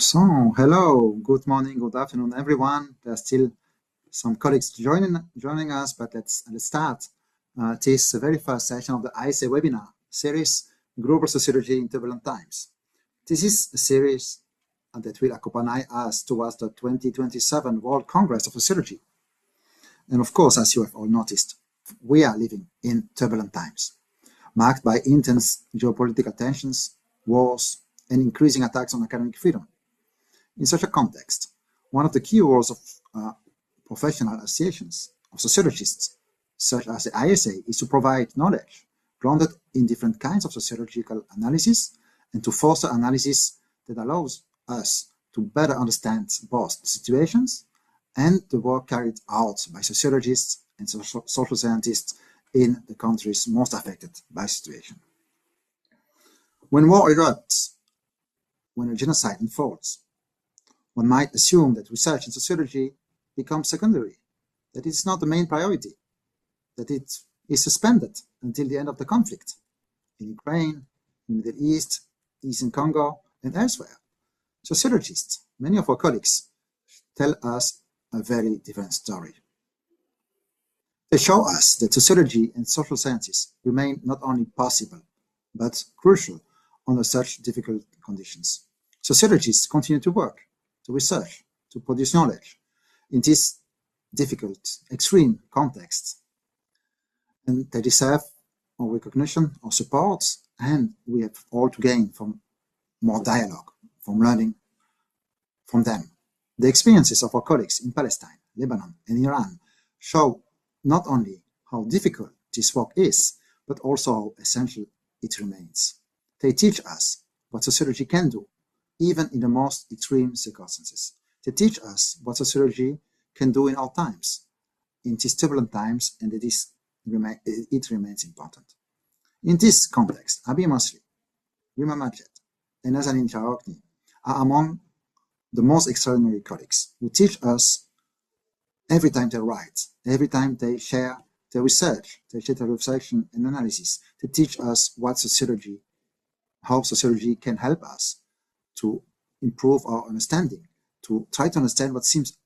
So, hello, good morning, good afternoon, everyone. There are still some colleagues joining us, but let's start. This very first session of the ISA webinar series, Global Sociology in Turbulent Times. This is a series that will accompany us towards the 2027 World Congress of Sociology. And of course, as you have all noticed, we are living in turbulent times, marked by intense geopolitical tensions, wars, and increasing attacks on academic freedom. In such a context, one of the key roles of professional associations of sociologists, such as the ISA, is to provide knowledge grounded in different kinds of sociological analysis and to foster analysis that allows us to better understand both the situations and the work carried out by sociologists and social scientists in the countries most affected by the situation. When war erupts, when a genocide unfolds, one might assume that research in sociology becomes secondary, that it is not the main priority, that it is suspended until the end of the conflict in Ukraine, in the Middle East, Eastern Congo, and elsewhere. Sociologists, many of our colleagues, tell us a very different story. They show us that sociology and social sciences remain not only possible, but crucial under such difficult conditions. Sociologists continue to work, to research, to produce knowledge in this difficult, extreme context. And they deserve our recognition, our support, and we have all to gain from more dialogue, from learning from them. The experiences of our colleagues in Palestine, Lebanon, and Iran show not only how difficult this work is, but also how essential it remains. They teach us what sociology can do, even in the most extreme circumstances. They teach us what sociology can do in all times, in these turbulent times, and it remains important. In this context, Abeer Musleh, Rima, Majed, and Nazanin Shahrokni are among the most extraordinary colleagues who teach us every time they write, every time they share their research, they share their reflection and analysis. They teach us what sociology, how sociology can help us to improve our understanding, to try to understand what seems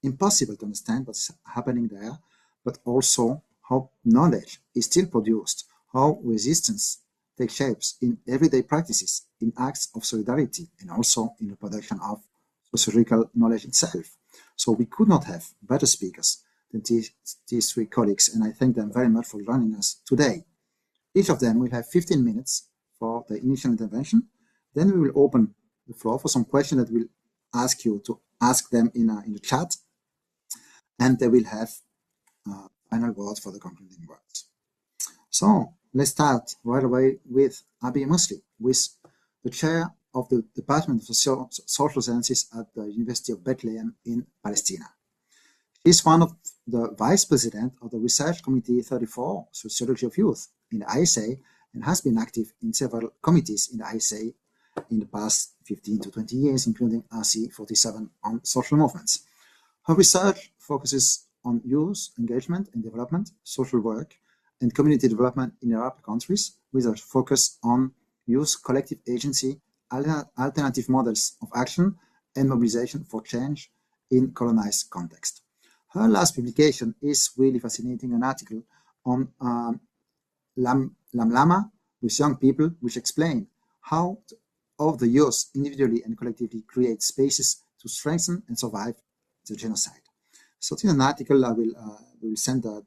impossible to understand what's happening there, but also how knowledge is still produced, how resistance takes shapes in everyday practices, in acts of solidarity, and also in the production of sociological knowledge itself. So we could not have better speakers than these three colleagues, and I thank them very much for joining us today. Each of them will have 15 minutes for the initial intervention. Then we will open the floor for some questions that we'll ask you to ask them in the chat, and they will have final words for the concluding words. So let's start right away with Abeer Musleh, who is the chair of the Department of Social Sciences at the University of Bethlehem in Palestine. She is one of the vice president of the Research Committee 34, Sociology of Youth in the ISA, and has been active in several committees in the ISA in the past 15 to 20 years, including RC47 on social movements. Her research focuses on youth engagement and development, social work, and community development in Arab countries, with a focus on youth collective agency, alternative models of action, and mobilization for change in colonized context. Her last publication is really fascinating, an article on Lamlama with young people, which explain how the youth individually and collectively create spaces to strengthen and survive the genocide. So in an article, I will send the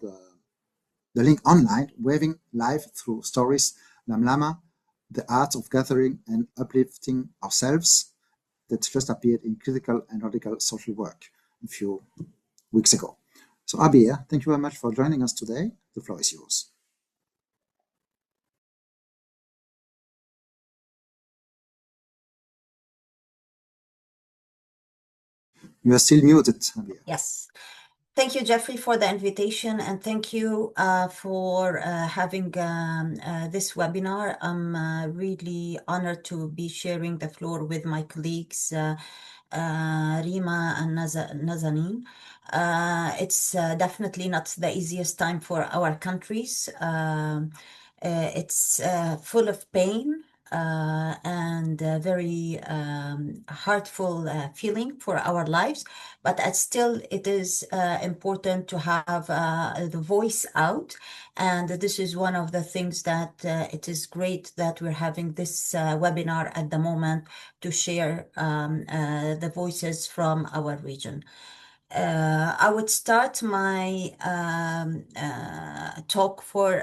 link online, waving live through stories, Lamlama, the art of gathering and uplifting ourselves, that just appeared in Critical and Radical Social Work a few weeks ago. So Abeer, thank you very much for joining us today. The floor is yours. You are still muted, Abeer. Yes. Thank you, Geoffrey, for the invitation, and thank you for having this webinar. I'm really honored to be sharing the floor with my colleagues, Rima and Nazanin. It's definitely not the easiest time for our countries. It's full of pain, and very heartful feeling for our lives, but still it is important to have the voice out. And this is one of the things that it is great that we're having this webinar at the moment to share the voices from our region. I would start my talk for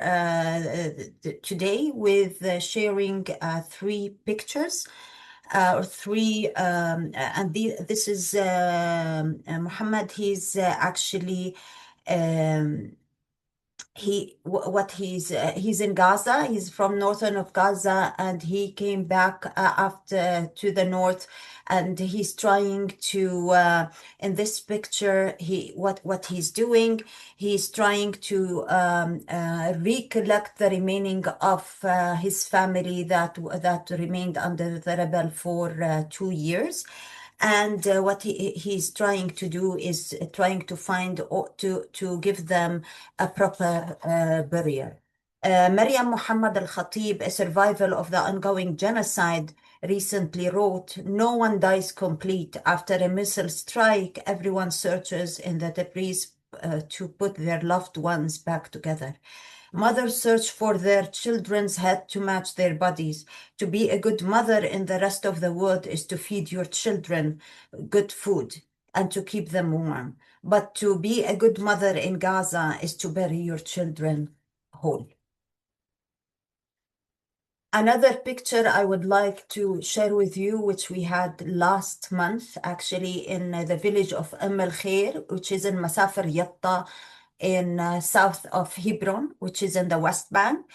today with sharing three pictures or three, and this is Muhammad. He's actually he's in Gaza. He's from northern of Gaza, and he came back after to the north, and he's trying to in this picture what he's doing, he's trying to recollect the remaining of his family that remained under the rebel for 2 years. And what he's trying to do is trying to find or to give them a proper burial. Maryam Muhammad al-Khatib, a survivor of the ongoing genocide, recently wrote, "No one dies complete. After a missile strike, everyone searches in the debris to put their loved ones back together. Mothers search for their children's head to match their bodies. To be a good mother in the rest of the world is to feed your children good food and to keep them warm. But to be a good mother in Gaza is to bury your children whole." Another picture I would like to share with you, which we had last month, actually in the village of El Khair, which is in Masafir Yatta, in south of Hebron, which is in the West Bank.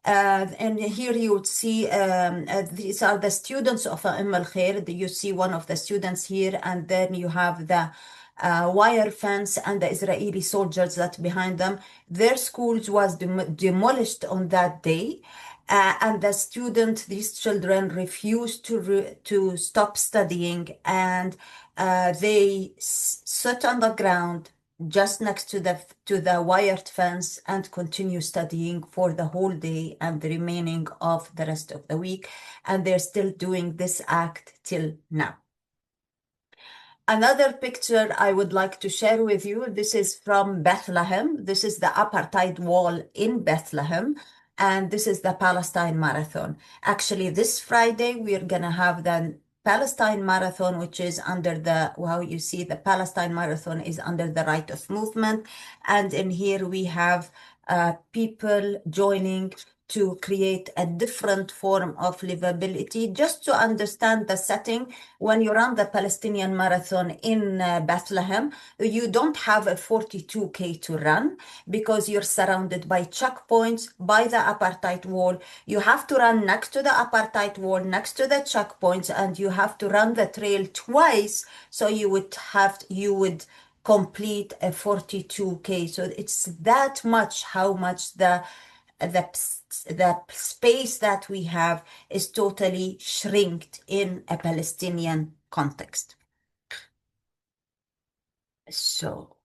And here you would see these are the students of El Khair. You see one of the students here, and then you have the wire fence and the Israeli soldiers that behind them. Their schools was demolished on that day. And these children refused to stop studying, and they sit on the ground just next to the wired fence and continue studying for the whole day and the remaining of the rest of the week. And they're still doing this act till now. Another picture I would like to share with you, this is from Bethlehem. This is the apartheid wall in Bethlehem. And this is the Palestine Marathon. Actually, this Friday, we're going to have the Palestine Marathon, which is under you see the Palestine Marathon is under the right of movement. And in here we have people joining to create a different form of livability. Just to understand the setting, when you run the Palestinian Marathon in Bethlehem, you don't have a 42K to run because you're surrounded by checkpoints, by the apartheid wall. You have to run next to the apartheid wall, next to the checkpoints, and you have to run the trail twice. So you would complete a 42K. So it's that much how much the space that we have is totally shrinked in a Palestinian context. So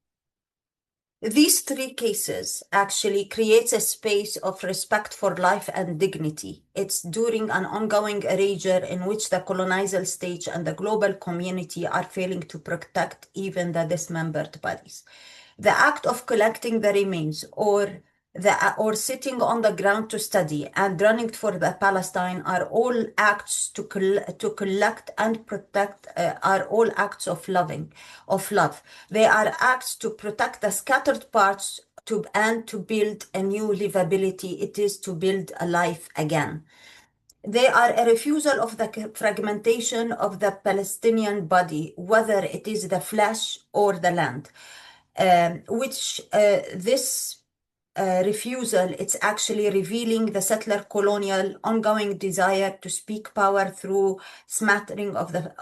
these three cases actually creates a space of respect for life and dignity. It's during an ongoing erasure in which the colonial state and the global community are failing to protect even the dismembered bodies. The act of collecting the remains or sitting on the ground to study and running for the Palestine are all acts to collect and protect, are all acts of love. They are acts to protect the scattered parts and to build a new livability. It is to build a life again. They are a refusal of the fragmentation of the Palestinian body, whether it is the flesh or the land, this refusal, it's actually revealing the settler colonial ongoing desire to speak power through smattering of the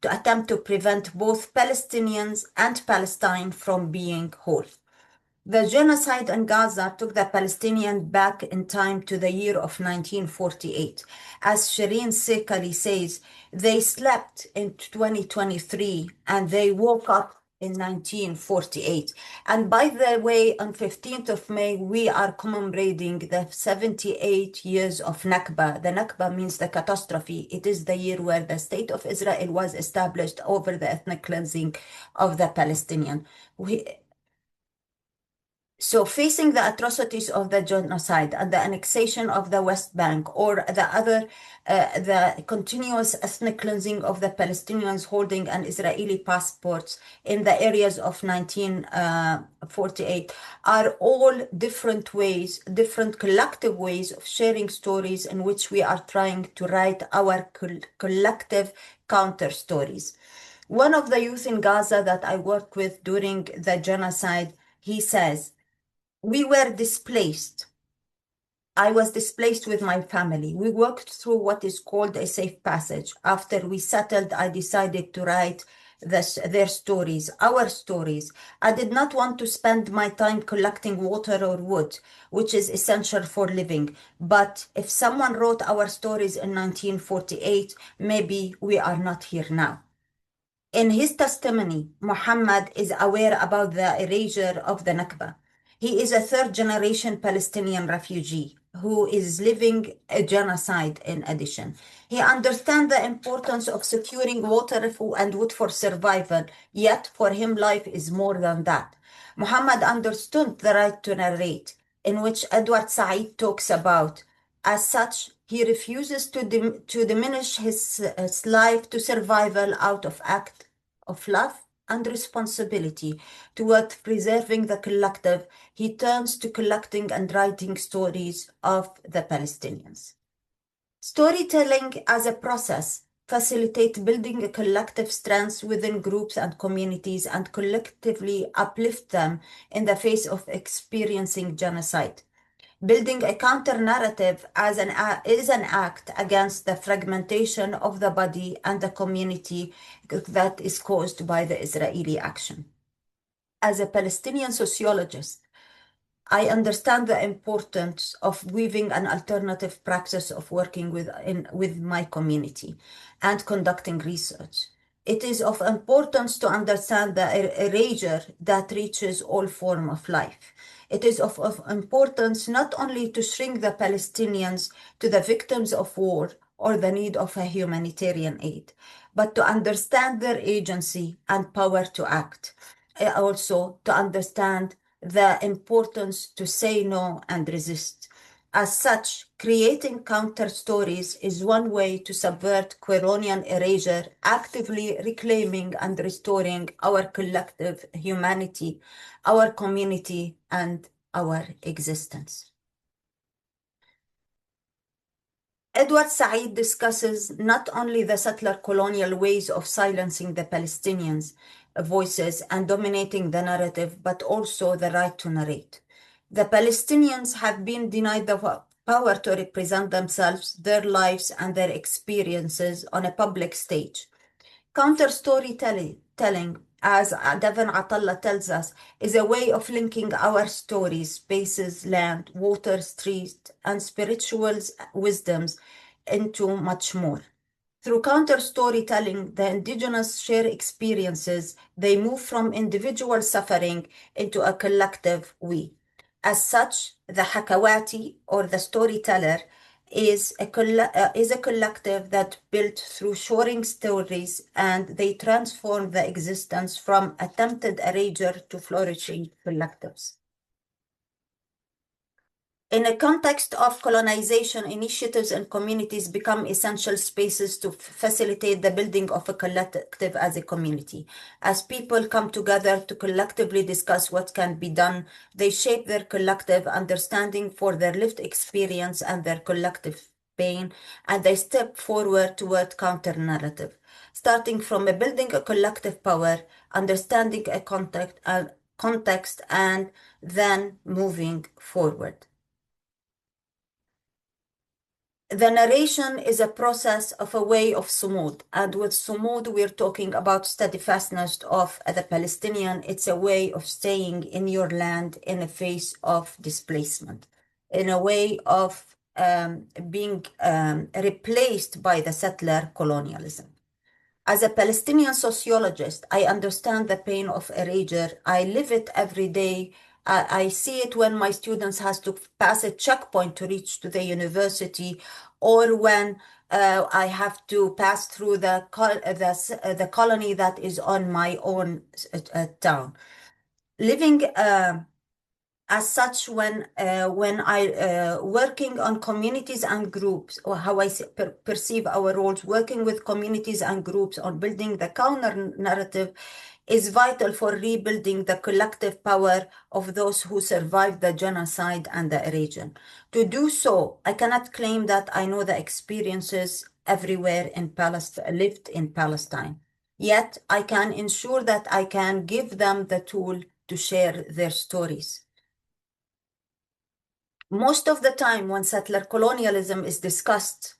to attempt to prevent both Palestinians and Palestine from being whole. The genocide in Gaza took the Palestinians back in time to the year of 1948. As Shireen Sekali says, they slept in 2023 and they woke up in 1948. And by the way, on 15th of May, we are commemorating the 78 years of Nakba. The Nakba means the catastrophe. It is the year where the state of Israel was established over the ethnic cleansing of the Palestinian. So facing the atrocities of the genocide and the annexation of the West Bank, or the continuous ethnic cleansing of the Palestinians holding an Israeli passports in the areas of 1948, are all different ways, different collective ways of sharing stories in which we are trying to write our collective counter stories. One of the youth in Gaza that I worked with during the genocide, he says, we were displaced. I was displaced with my family. We walked through what is called a safe passage. After we settled, I decided to write their stories, our stories. I did not want to spend my time collecting water or wood, which is essential for living. But if someone wrote our stories in 1948, maybe we are not here now. In his testimony, Muhammad is aware about the erasure of the Nakba. He is a third-generation Palestinian refugee who is living a genocide in addition. He understands the importance of securing water and wood for survival, yet for him life is more than that. Muhammad understood the right to narrate, in which Edward Said talks about. As such, he refuses to diminish his life to survival out of act of love and responsibility toward preserving the collective. He turns to collecting and writing stories of the Palestinians. Storytelling as a process facilitates building a collective strength within groups and communities and collectively uplift them in the face of experiencing genocide. Building a counter-narrative is an act against the fragmentation of the body and the community that is caused by the Israeli action. As a Palestinian sociologist, I understand the importance of weaving an alternative practice of working with my community and conducting research. It is of importance to understand the erasure that reaches all forms of life. It is of importance not only to shrink the Palestinians to the victims of war or the need of a humanitarian aid, but to understand their agency and power to act. Also, to understand the importance to say no and resist. As such, creating counter stories is one way to subvert colonial erasure, actively reclaiming and restoring our collective humanity, our community, and our existence. Edward Said discusses not only the settler colonial ways of silencing the Palestinians' voices and dominating the narrative, but also the right to narrate. The Palestinians have been denied the power to represent themselves, their lives, and their experiences on a public stage. Counter storytelling, as Devin Atalla tells us, is a way of linking our stories, spaces, land, water, street, and spiritual wisdoms into much more. Through counter storytelling, the indigenous share experiences. They move from individual suffering into a collective we. As such, the Hakawati, or the storyteller, is a collective that built through sharing stories, and they transform the existence from attempted erasure to flourishing collectives. In a context of colonization, initiatives and communities become essential spaces to facilitate the building of a collective as a community. As people come together to collectively discuss what can be done, they shape their collective understanding for their lived experience and their collective pain, and they step forward toward counter-narrative, starting from building a collective power, understanding a context, and then moving forward. The narration is a process of a way of sumud, and with sumud we're talking about steadfastness of the Palestinian. It's a way of staying in your land in the face of displacement, in a way of being replaced by the settler colonialism. As a Palestinian sociologist, I understand the pain of erasure. I live it every day. I see it when my students has to pass a checkpoint to reach to the university, or when I have to pass through the colony that is on my own town. Living as such, when I working on communities and groups, or how I perceive our roles, working with communities and groups on building the counter narrative is vital for rebuilding the collective power of those who survived the genocide and the region. To do so, I cannot claim that I know the experiences everywhere in Palestine, lived in Palestine. Yet I can ensure that I can give them the tool to share their stories. Most of the time when settler colonialism is discussed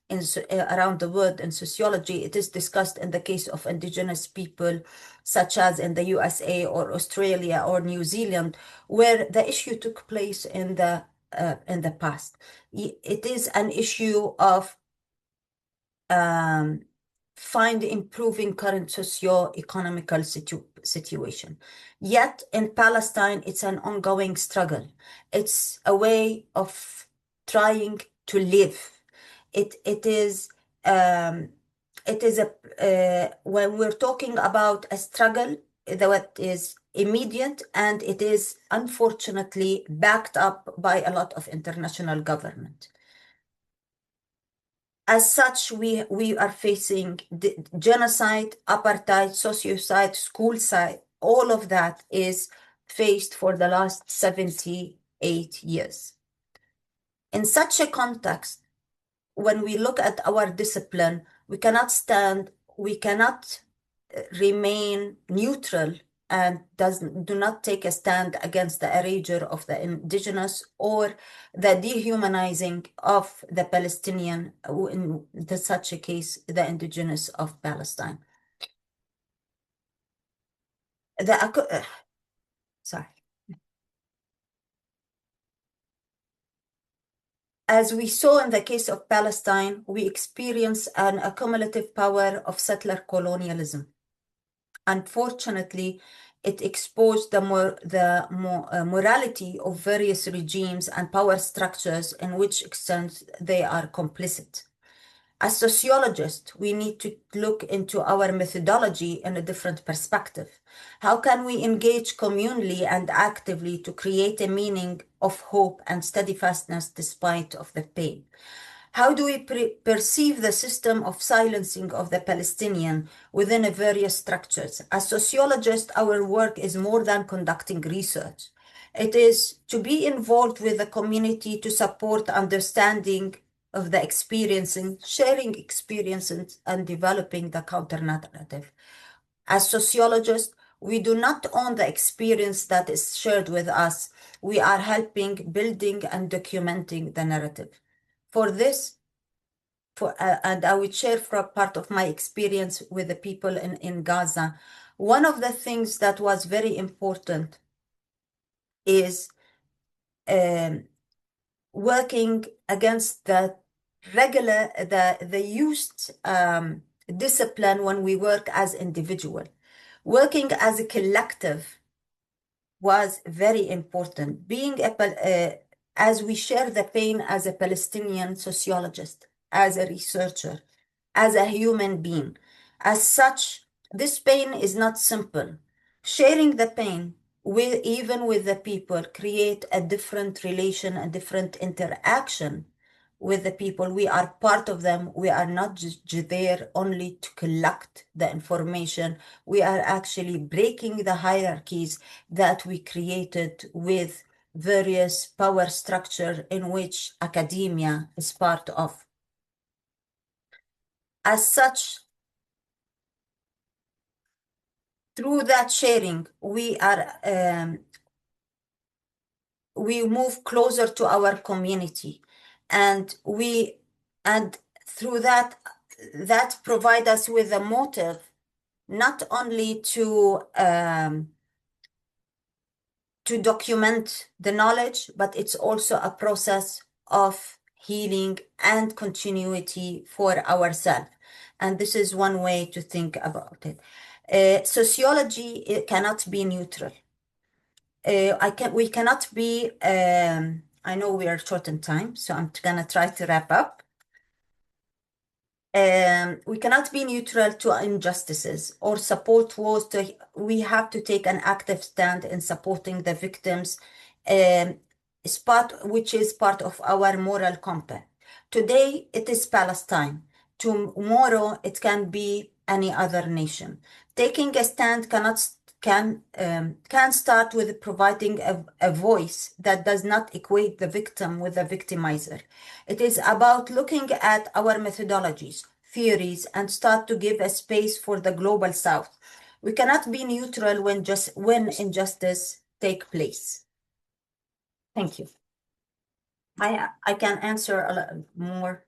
around the world in sociology, it is discussed in the case of indigenous people, such as in the USA or Australia or New Zealand, where the issue took place in the past. It is an issue of find improving current socio-economical situation. Yet in Palestine, it's an ongoing struggle. It's a way of trying to live. It is when we're talking about a struggle that is immediate, and it is unfortunately backed up by a lot of international government. As such, we are facing genocide, apartheid, sociocide, schoolcide. All of that is faced for the last 78 years. In such a context, when we look at our discipline, we cannot remain neutral and do not take a stand against the erasure of the indigenous or the dehumanizing of the Palestinian, in such a case, the indigenous of Palestine. Sorry. As we saw in the case of Palestine, we experience an accumulative power of settler colonialism. Unfortunately, it exposed the morality of various regimes and power structures in which extent they are complicit. As sociologists, we need to look into our methodology in a different perspective. How can we engage communally and actively to create a meaning of hope and steadfastness despite of the pain? How do we perceive the system of silencing of the Palestinian within various structures? As sociologists, our work is more than conducting research. It is to be involved with the community to support understanding of the experiencing, sharing experiences, and developing the counter-narrative. As sociologists, we do not own the experience that is shared with us. We are helping building and documenting the narrative. For this, and I will share for part of my experience with the people in Gaza. One of the things that was very important is working against the used discipline when we work as individual. Working as a collective was very important. As we share the pain as a Palestinian sociologist, as a researcher, as a human being. As such, this pain is not simple. Sharing the pain even with the people create a different relation, a different interaction with the people. We are part of them. We are not just there only to collect the information. We are actually breaking the hierarchies that we created with various power structure in which academia is part of. As such, through that sharing, we move closer to our community, and through that provide us with a motive, not only to document the knowledge, but it's also a process of healing and continuity for ourselves. And this is one way to think about it. Sociology, it cannot be neutral. We cannot be, I know we are short in time, so I'm gonna try to wrap up. We cannot be neutral to injustices or support wars. We have to take an active stand in supporting the victims, which is part of our moral compass. Today, it is Palestine. Tomorrow, it can be any other nation. Taking a stand can start with providing a voice that does not equate the victim with the victimizer. It is about looking at our methodologies, theories, and start to give a space for the global South. We cannot be neutral when injustice take place. Thank you. I can answer a lot more.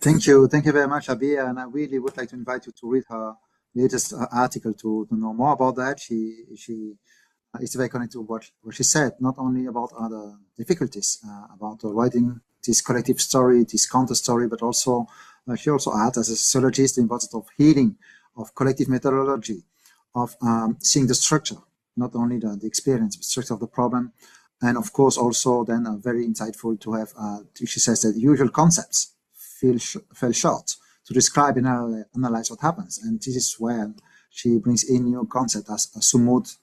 Thank you very much, Abeer. And I really would like to invite you to read her latest article to know more about that. She is very connected to what she said, not only about other difficulties about writing this collective story, this counter story, but also she also adds as a sociologist the importance of healing, of collective methodology, of seeing the structure, not only the experience, but structure of the problem. And of course, also then very insightful to have, she says that usual concepts fell short to describe and analyze what happens. And this is where she brings in new concepts as sumud,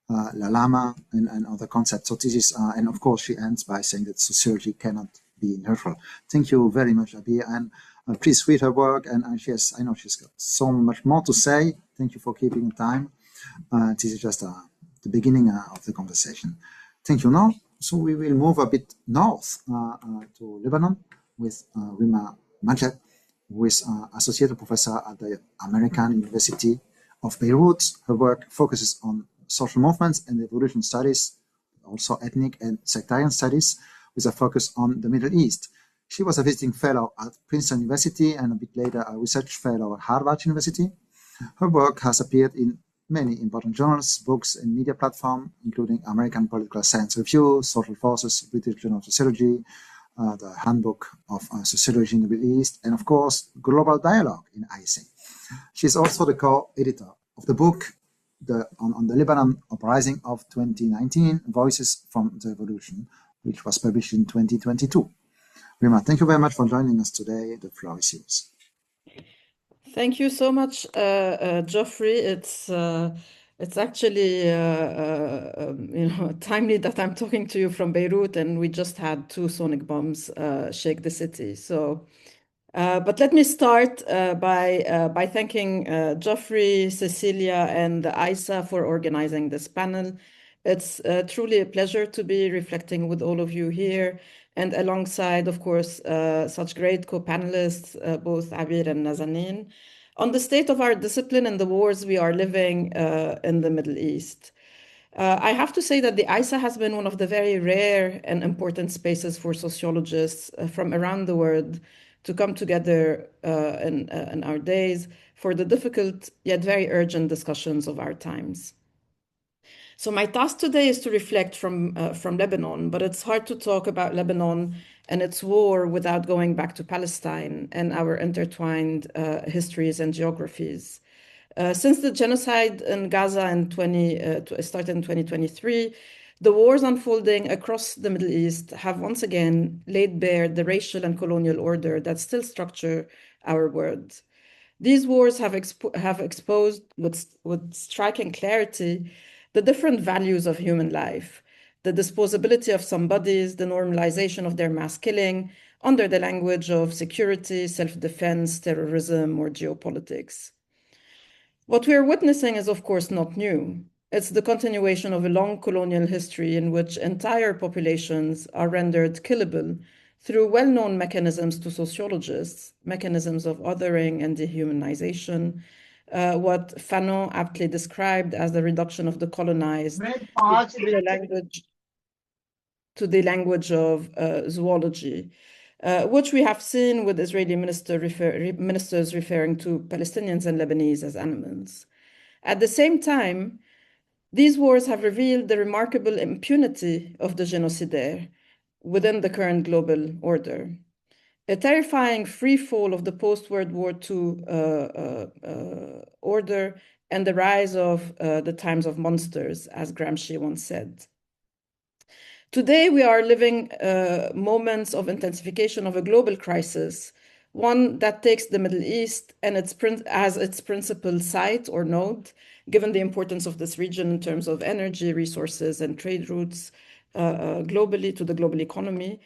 la lama, and other concepts. So this is, and of course, she ends by saying that sociology cannot be neutral. Thank you very much, Abeer, and please read her work. And I know she's got so much more to say. Thank you for keeping time. This is just the beginning of the conversation. Thank you. Now, so we will move a bit north to Lebanon with Rima Majed, who is associate professor at the American University of Beirut. Her work focuses on social movements and evolution studies, also ethnic and sectarian studies, with a focus on the Middle East. She was a visiting fellow at Princeton University and a bit later a research fellow at Harvard University. Her work has appeared in many important journals, books, and media platforms, including American Political Science Review, Social Forces, British Journal of Sociology, the Handbook of Sociology in the Middle East, and of course, Global Dialogue in ISA. She's also the co-editor of the book on the Lebanon uprising of 2019, Voices from the Revolution, which was published in 2022. Rima, thank you very much for joining us today. The floor is yours. Thank you so much, Geoffrey. It's actually timely that I'm talking to you from Beirut, and we just had 2 sonic bombs shake the city. So, but let me start by thanking Geoffrey, Cecilia, and the ISA for organizing this panel. It's truly a pleasure to be reflecting with all of you here, and alongside, of course, such great co-panelists, both Abeer and Nazanin, on the state of our discipline and the wars we are living in the Middle East. I have to say that the ISA has been one of the very rare and important spaces for sociologists from around the world to come together in our days for the difficult yet very urgent discussions of our times. So my task today is to reflect from Lebanon, but it's hard to talk about Lebanon and its war without going back to Palestine and our intertwined histories and geographies. Since the genocide in Gaza started in 2023, the wars unfolding across the Middle East have once again laid bare the racial and colonial order that still structure our world. These wars have exposed with striking clarity the different values of human life, the disposability of some bodies, the normalization of their mass killing under the language of security, self-defense, terrorism, or geopolitics. What we are witnessing is, of course, not new. It's the continuation of a long colonial history in which entire populations are rendered killable through well-known mechanisms to sociologists, mechanisms of othering and dehumanization, what Fanon aptly described as the reduction of the colonized to the language of zoology, which we have seen with Israeli ministers referring to Palestinians and Lebanese as animals. At the same time, these wars have revealed the remarkable impunity of the genocidaire within the current global order. a terrifying free fall of the post-World War II order, and the rise of the times of monsters, as Gramsci once said. Today, we are living moments of intensification of a global crisis, one that takes the Middle East and as its principal site or node, given the importance of this region in terms of energy, resources, and trade routes globally to the global economy.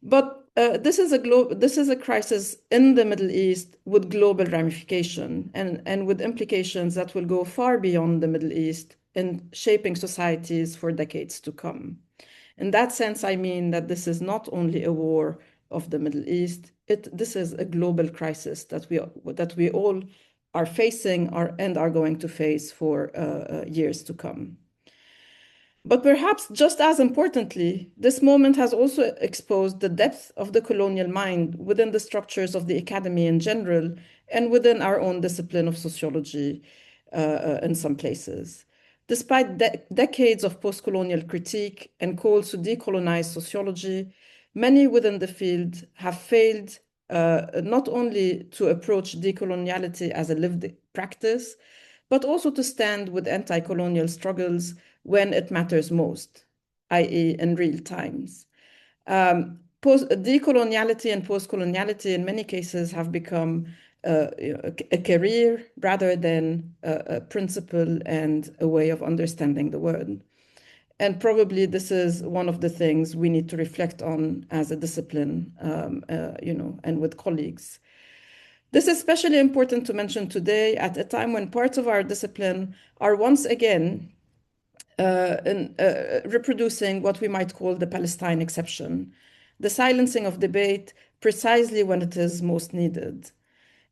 But this is a crisis in the Middle East with global ramification and with implications that will go far beyond the Middle East in shaping societies for decades to come. In that sense, I mean that this is not only a war of the Middle East, this is a global crisis that we all are facing and are going to face for years to come. But perhaps just as importantly, this moment has also exposed the depth of the colonial mind within the structures of the academy in general and within our own discipline of sociology in some places. Despite decades of post-colonial critique and calls to decolonize sociology, many within the field have failed not only to approach decoloniality as a lived practice, but also to stand with anti-colonial struggles when it matters most, i.e. in real times. Decoloniality and post-coloniality in many cases have become a career rather than a principle and a way of understanding the world. And probably this is one of the things we need to reflect on as a discipline, and with colleagues. This is especially important to mention today at a time when parts of our discipline are once again reproducing what we might call the Palestine exception, the silencing of debate precisely when it is most needed.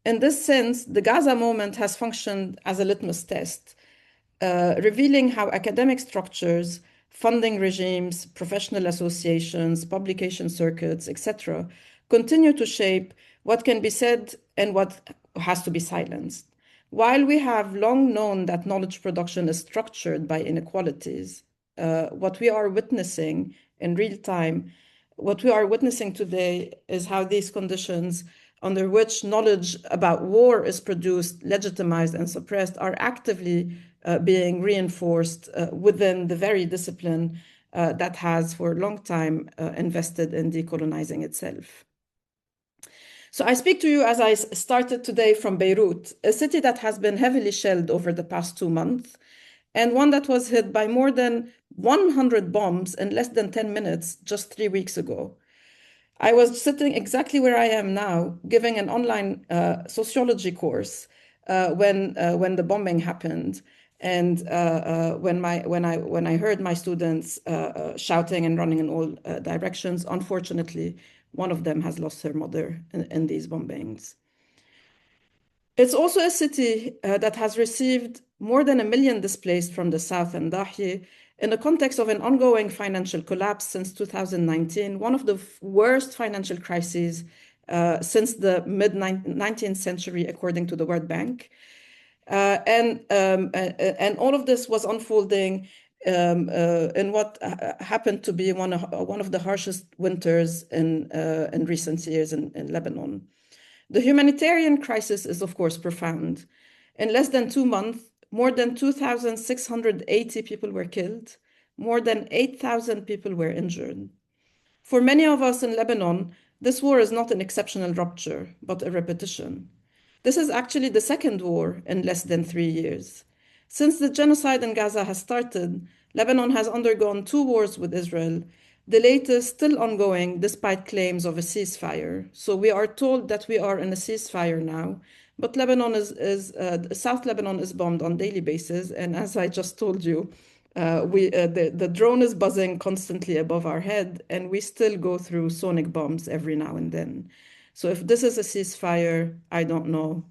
In this sense, the Gaza moment has functioned as a litmus test, revealing how academic structures, funding regimes, professional associations, publication circuits, etc., continue to shape what can be said and what has to be silenced. While we have long known that knowledge production is structured by inequalities, what we are witnessing in real time, what we are witnessing today is how these conditions under which knowledge about war is produced, legitimized, and suppressed are actively being reinforced within the very discipline that has for a long time invested in decolonizing itself. So I speak to you as I started today from Beirut, a city that has been heavily shelled over the past 2 months, and one that was hit by more than 100 bombs in less than 10 minutes just 3 weeks ago. I was sitting exactly where I am now, giving an online sociology course when the bombing happened, and when I heard my students shouting and running in all directions. Unfortunately, one of them has lost her mother in these bombings. It's also a city that has received more than 1 million displaced from the south and Dahi in the context of an ongoing financial collapse since 2019, one of the worst financial crises since the mid-19th century, according to the World Bank. And all of this was unfolding in what happened to be one of the harshest winters in recent years in Lebanon. The humanitarian crisis is, of course, profound. In less than 2 months, more than 2,680 people were killed. More than 8,000 people were injured. For many of us in Lebanon, this war is not an exceptional rupture, but a repetition. This is actually the second war in less than 3 years. Since the genocide in Gaza has started, Lebanon has undergone 2 wars with Israel, the latest still ongoing despite claims of a ceasefire. So we are told that we are in a ceasefire now, but Lebanon South Lebanon is bombed on a daily basis. And as I just told you, the drone is buzzing constantly above our head, and we still go through sonic bombs every now and then. So if this is a ceasefire, I don't know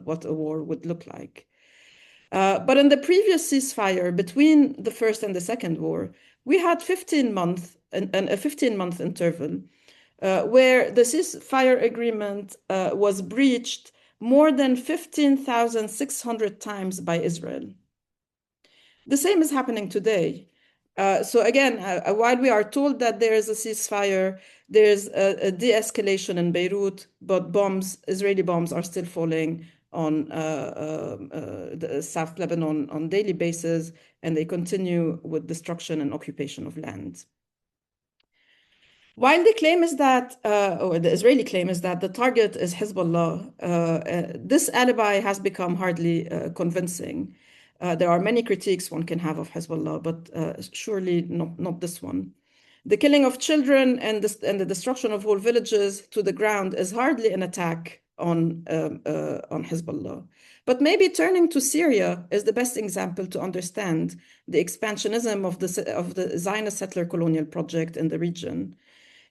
what a war would look like. But in the previous ceasefire between the first and the second war, we had a 15-month interval where the ceasefire agreement was breached more than 15,600 times by Israel. The same is happening today. So again, while we are told that there is a ceasefire, there's a de-escalation in Beirut, but Israeli bombs are still falling on the South Lebanon on daily basis, and they continue with destruction and occupation of land. While the claim is that, or the Israeli claim is that the target is Hezbollah, this alibi has become hardly convincing. There are many critiques one can have of Hezbollah, but surely not this one. The killing of children and the destruction of whole villages to the ground is hardly an attack on Hezbollah. But maybe turning to Syria is the best example to understand the expansionism of the Zionist settler colonial project in the region.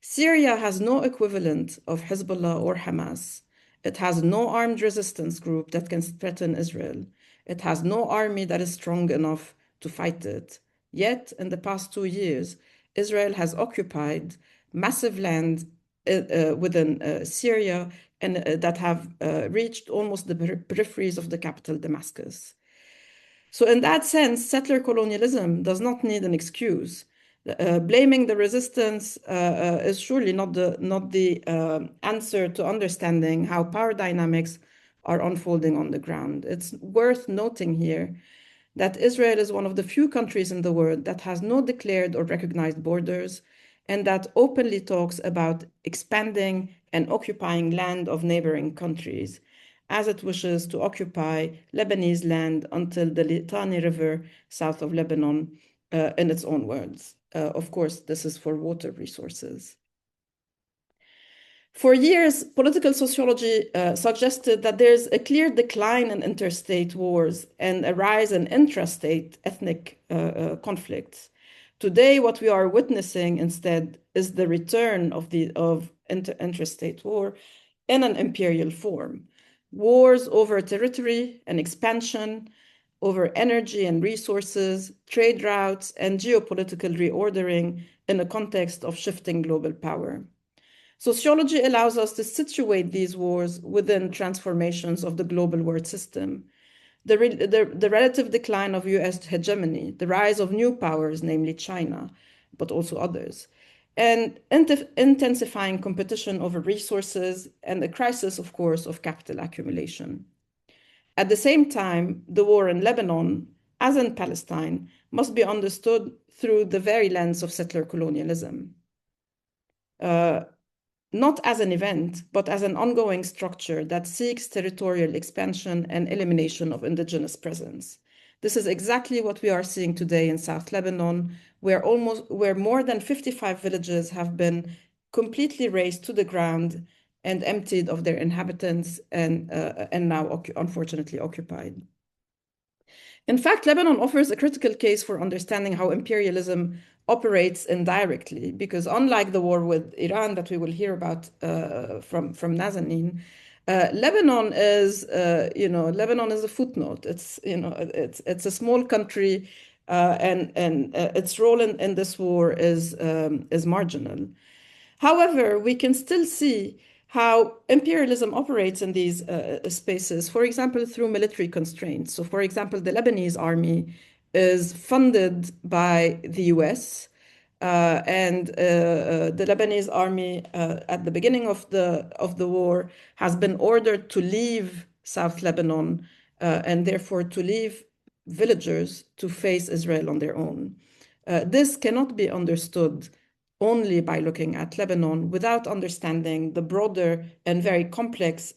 Syria has no equivalent of Hezbollah or Hamas. It has no armed resistance group that can threaten Israel. It has no army that is strong enough to fight it. Yet, in the past 2 years, Israel has occupied massive land within Syria and that have reached almost the peripheries of the capital, Damascus. So in that sense, settler colonialism does not need an excuse. Blaming the resistance is surely not the answer to understanding how power dynamics are unfolding on the ground. It's worth noting here that Israel is one of the few countries in the world that has no declared or recognized borders and that openly talks about expanding and occupying land of neighboring countries, as it wishes to occupy Lebanese land until the Litani River south of Lebanon, in its own words. Of course, this is for water resources. For years, political sociology suggested that there's a clear decline in interstate wars and a rise in intrastate ethnic conflicts. Today, what we are witnessing instead is the return of interstate war in an imperial form. Wars over territory and expansion, over energy and resources, trade routes, and geopolitical reordering in a context of shifting global power. Sociology allows us to situate these wars within transformations of the global world system. The relative decline of US hegemony, the rise of new powers, namely China, but also others, and intensifying competition over resources and the crisis, of course, of capital accumulation. At the same time, the war in Lebanon, as in Palestine, must be understood through the very lens of settler colonialism. Not as an event, but as an ongoing structure that seeks territorial expansion and elimination of indigenous presence. This is exactly what we are seeing today in South Lebanon, where more than 55 villages have been completely razed to the ground and emptied of their inhabitants and now unfortunately occupied. In fact, Lebanon offers a critical case for understanding how imperialism operates indirectly, because unlike the war with Iran that we will hear about from Nazanin, Lebanon is a footnote. It's a small country, and its role in this war is marginal. However, we can still see how imperialism operates in these spaces, for example, through military constraints. So, for example, the Lebanese army is funded by the US, and the Lebanese army at the beginning of the war has been ordered to leave South Lebanon and therefore to leave villagers to face Israel on their own. This cannot be understood only by looking at Lebanon without understanding the broader and very complex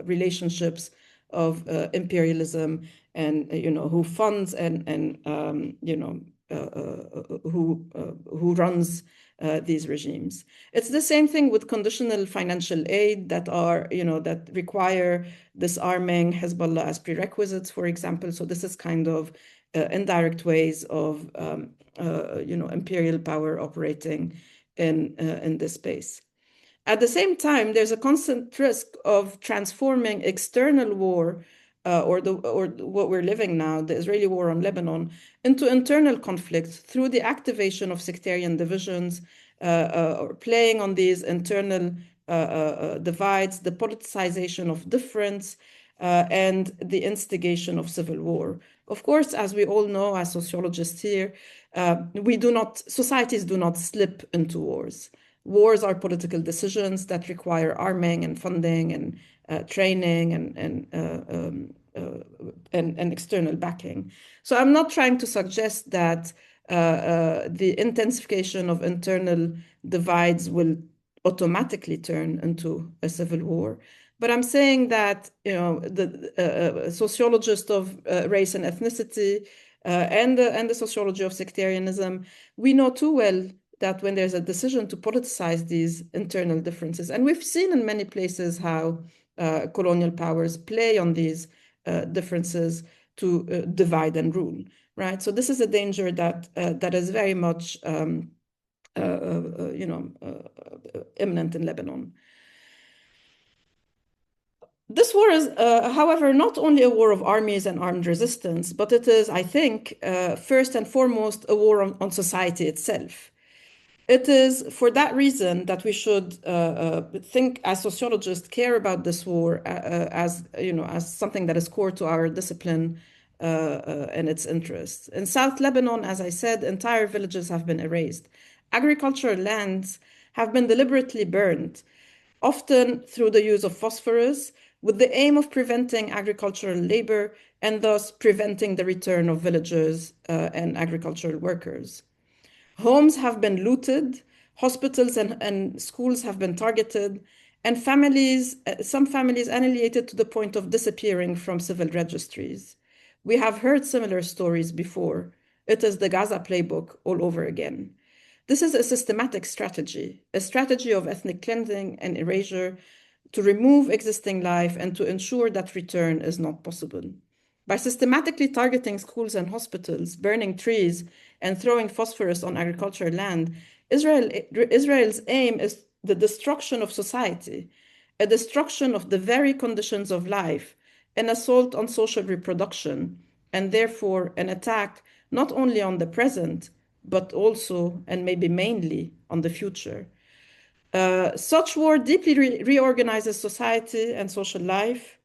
relationships of imperialism and who funds and who runs these regimes. It's the same thing with conditional financial aid that require disarming Hezbollah as prerequisites, for example. So this is kind of indirect ways of imperial power operating in this space. At the same time, there's a constant risk of transforming external war or what we're living now, the Israeli war on Lebanon, into internal conflict through the activation of sectarian divisions, or playing on these internal divides, the politicization of difference, and the instigation of civil war. Of course, as we all know, as sociologists here, societies do not slip into wars. Wars are political decisions that require arming and funding and training and external backing. So I'm not trying to suggest that the intensification of internal divides will automatically turn into a civil war. But I'm saying that the sociologist of race and ethnicity and the sociology of sectarianism, we know too well that when there's a decision to politicize these internal differences, and we've seen in many places how colonial powers play on these differences to divide and rule, right? So this is a danger that is very much imminent in Lebanon. This war is, however, not only a war of armies and armed resistance, but it is, I think, first and foremost, a war on society itself. It is for that reason that we should think, as sociologists, care about this war as something that is core to our discipline and its interests. In South Lebanon, as I said, entire villages have been erased. Agricultural lands have been deliberately burned, often through the use of phosphorus, with the aim of preventing agricultural labor and thus preventing the return of villagers and agricultural workers. Homes have been looted, hospitals and schools have been targeted, and some families annihilated to the point of disappearing from civil registries. We have heard similar stories before. It is the Gaza playbook all over again. This is a systematic strategy, a strategy of ethnic cleansing and erasure to remove existing life and to ensure that return is not possible. By systematically targeting schools and hospitals, burning trees, and throwing phosphorus on agricultural land, Israel's aim is the destruction of society, a destruction of the very conditions of life, an assault on social reproduction, and therefore an attack not only on the present, but also, and maybe mainly, on the future. Such war deeply reorganizes society and social life.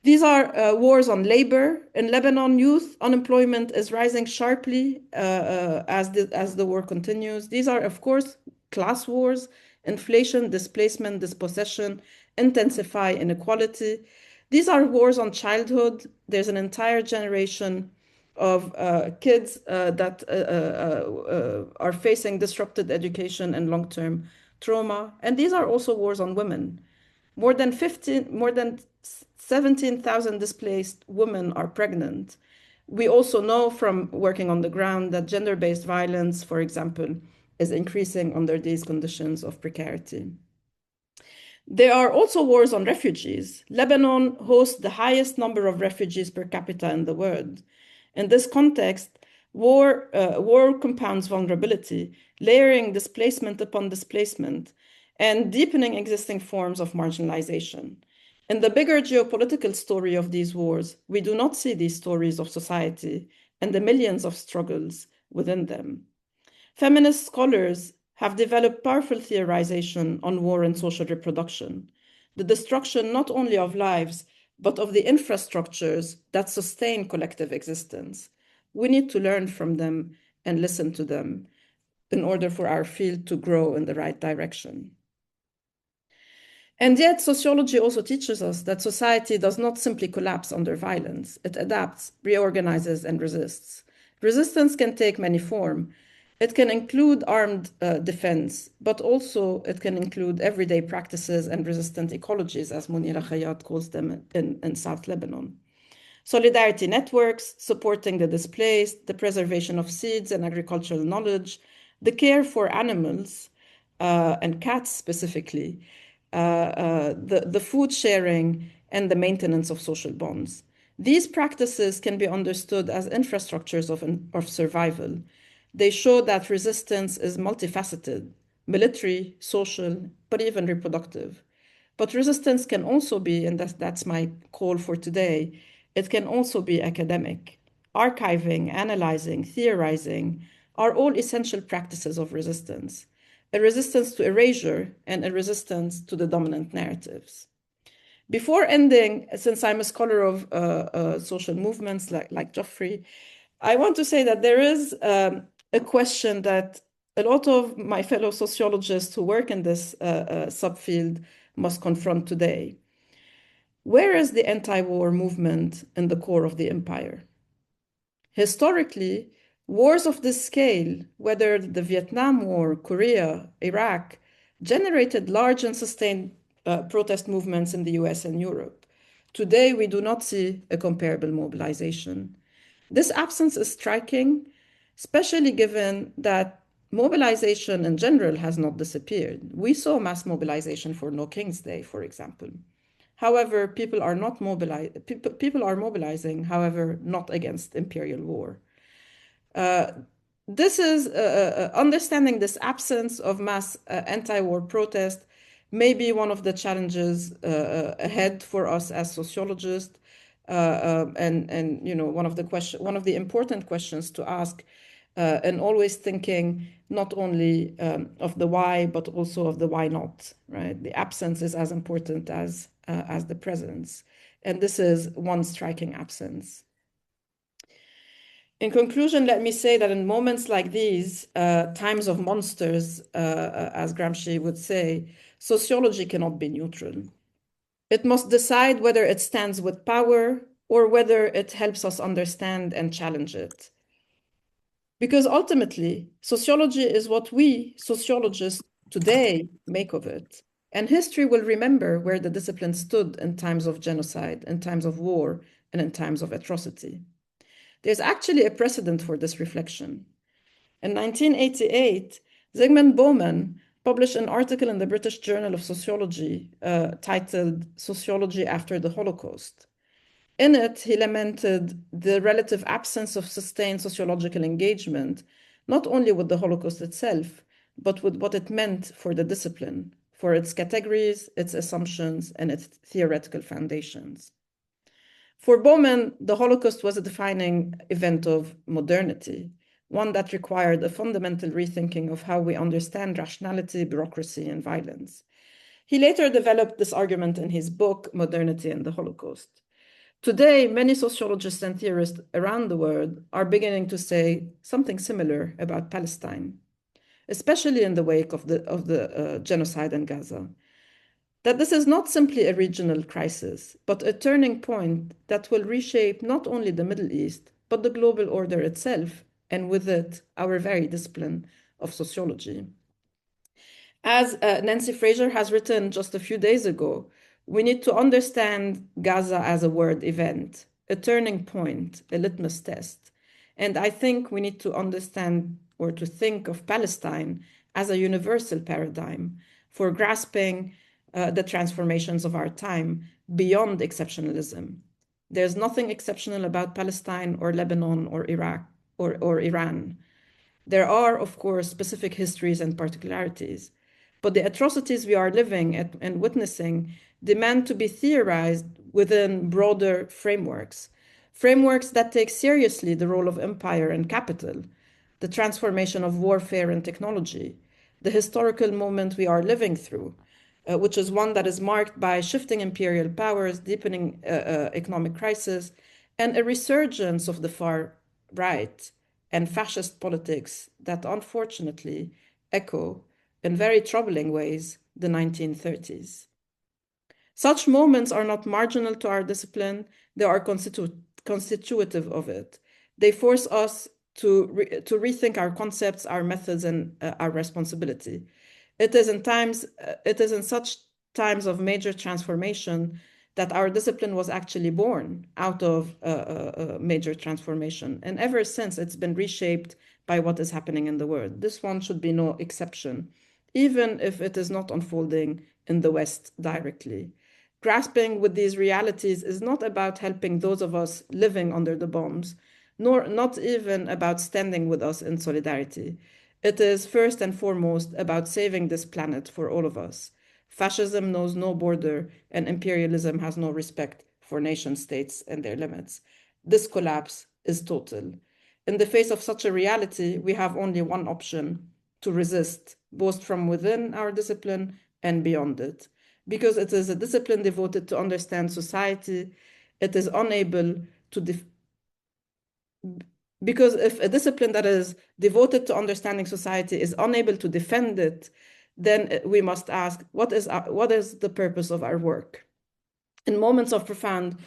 These are wars on labor. In Lebanon, youth unemployment is rising sharply as the war continues. These are, of course, class wars. Inflation, displacement, dispossession intensify inequality. These are wars on childhood. There's an entire generation of kids that are facing disrupted education and long-term trauma. And these are also wars on women. More than 17,000 displaced women are pregnant. We also know from working on the ground that gender-based violence, for example, is increasing under these conditions of precarity. There are also wars on refugees. Lebanon hosts the highest number of refugees per capita in the world. In this context, war compounds vulnerability, layering displacement upon displacement, and deepening existing forms of marginalization. In the bigger geopolitical story of these wars, we do not see these stories of society and the millions of struggles within them. Feminist scholars have developed powerful theorization on war and social reproduction, the destruction not only of lives, but of the infrastructures that sustain collective existence. We need to learn from them and listen to them in order for our field to grow in the right direction. And yet, sociology also teaches us that society does not simply collapse under violence. It adapts, reorganizes, and resists. Resistance can take many forms. It can include armed defense, but also it can include everyday practices and resistant ecologies, as Munira Khayyat calls them in South Lebanon. Solidarity networks, supporting the displaced, the preservation of seeds and agricultural knowledge, the care for animals and cats specifically, the food sharing, and the maintenance of social bonds. These practices can be understood as infrastructures of survival. They show that resistance is multifaceted, military, social, but even reproductive. But resistance can also be, and that's my call for today, it can also be academic. Archiving, analyzing, theorizing are all essential practices of resistance. A resistance to erasure and a resistance to the dominant narratives. Before ending, since I'm a scholar of social movements like Geoffrey, I want to say that there is a question that a lot of my fellow sociologists who work in this subfield must confront today. Where is the anti-war movement in the core of the empire? Historically, wars of this scale, whether the Vietnam War, Korea, Iraq, generated large and sustained protest movements in the US and Europe. Today, we do not see a comparable mobilization. This absence is striking, especially given that mobilization in general has not disappeared. We saw mass mobilization for No King's Day, for example. However, people are mobilizing, however, not against imperial war. This is understanding this absence of mass anti-war protest may be one of the challenges ahead for us as sociologists, and you know, one of the important questions to ask, and always thinking not only of the why but also of the why not. Right, the absence is as important as the presence, and this is one striking absence. In conclusion, let me say that in moments like these, times of monsters, as Gramsci would say, sociology cannot be neutral. It must decide whether it stands with power or whether it helps us understand and challenge it. Because ultimately, sociology is what we, sociologists, today make of it. And history will remember where the discipline stood in times of genocide, in times of war, and in times of atrocity. There's actually a precedent for this reflection. In 1988, Zygmunt Bauman published an article in the British Journal of Sociology titled Sociology After the Holocaust. In it, he lamented the relative absence of sustained sociological engagement, not only with the Holocaust itself, but with what it meant for the discipline, for its categories, its assumptions, and its theoretical foundations. For Bauman, the Holocaust was a defining event of modernity, one that required a fundamental rethinking of how we understand rationality, bureaucracy, and violence. He later developed this argument in his book, Modernity and the Holocaust. Today, many sociologists and theorists around the world are beginning to say something similar about Palestine, especially in the wake of the genocide in Gaza. That this is not simply a regional crisis, but a turning point that will reshape not only the Middle East, but the global order itself, and with it, our very discipline of sociology. As Nancy Fraser has written just a few days ago, we need to understand Gaza as a world event, a turning point, a litmus test. And I think we need to understand or to think of Palestine as a universal paradigm for grasping the transformations of our time beyond exceptionalism. There's nothing exceptional about Palestine or Lebanon or Iraq or Iran. There are, of course, specific histories and particularities, but the atrocities we are living and witnessing demand to be theorized within broader frameworks that take seriously the role of empire and capital, the transformation of warfare and technology, the historical moment we are living through, which is one that is marked by shifting imperial powers, deepening economic crisis, and a resurgence of the far right and fascist politics that unfortunately echo in very troubling ways the 1930s. Such moments are not marginal to our discipline, they are constitutive of it. They force us to rethink our concepts, our methods, and our responsibility. It is in such times of major transformation that our discipline was actually born out of a major transformation. And ever since, it's been reshaped by what is happening in the world. This one should be no exception, even if it is not unfolding in the West directly. Grasping with these realities is not about helping those of us living under the bombs, nor not even about standing with us in solidarity. It is first and foremost about saving this planet for all of us. Fascism knows no border, and imperialism has no respect for nation states and their limits. This collapse is total. In the face of such a reality, we have only one option: to resist, both from within our discipline and beyond it. because it is a discipline devoted to understand society, it is unable to because if a discipline that is devoted to understanding society is unable to defend it, then we must ask, what is the purpose of our work? In moments of profound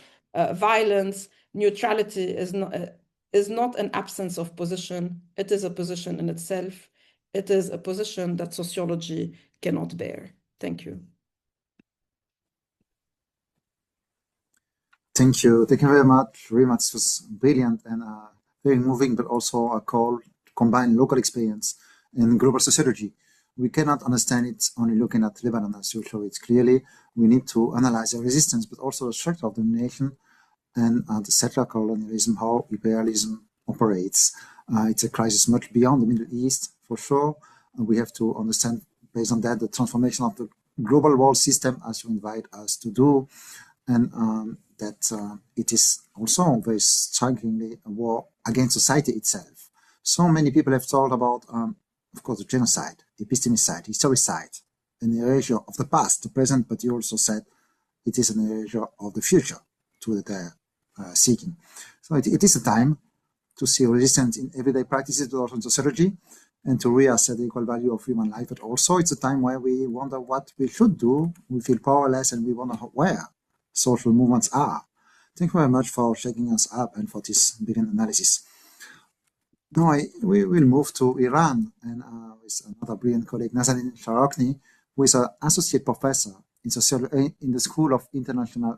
violence, neutrality is not an absence of position. It is a position in itself. It is a position that sociology cannot bear. Thank you. Thank you. Thank you very much, Rima. This was brilliant and very moving, but also a call to combine local experience and global sociology. We cannot understand it only looking at Lebanon, as you show it clearly. We need to analyze the resistance, but also the structure of the nation and the settler colonialism, how imperialism operates. It's a crisis much beyond the Middle East, for sure. We have to understand, based on that, the transformation of the global world system, as you invite us to do, and that it is also very strikingly a war against society itself. So many people have thought about, of course, the genocide, epistemicide, historicide, an erasure of the past, the present, but you also said it is an erasure of the future to that they're seeking. So it is a time to see resistance in everyday practices, but also in sociology, and to reassess the equal value of human life. But also it's a time where we wonder what we should do. We feel powerless and we wonder where social movements are. Thank you very much for shaking us up and for this brilliant analysis. Now we will move to Iran, and with another brilliant colleague, Nazanin Shahrokni, who is an associate professor in sociology in the School of International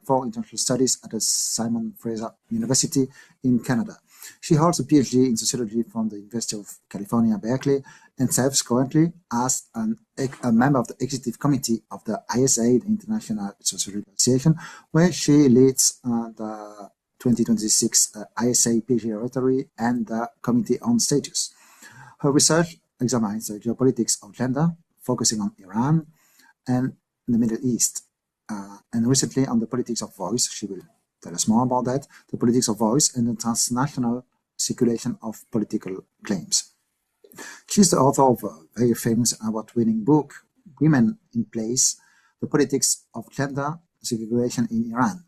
Studies at the Simon Fraser University in Canada. She holds a PhD in sociology from the University of California, Berkeley, and serves currently as a member of the executive committee of the ISA, the International Sociology Association, where she leads the 2026 ISA PhD Rotary and the Committee on Status. Her research examines the geopolitics of gender, focusing on Iran and the Middle East, and recently on the politics of voice. She will tell us more about that, the politics of voice and the transnational circulation of political claims. She's the author of a very famous award-winning book, Women in Place, The Politics of Gender Segregation in Iran,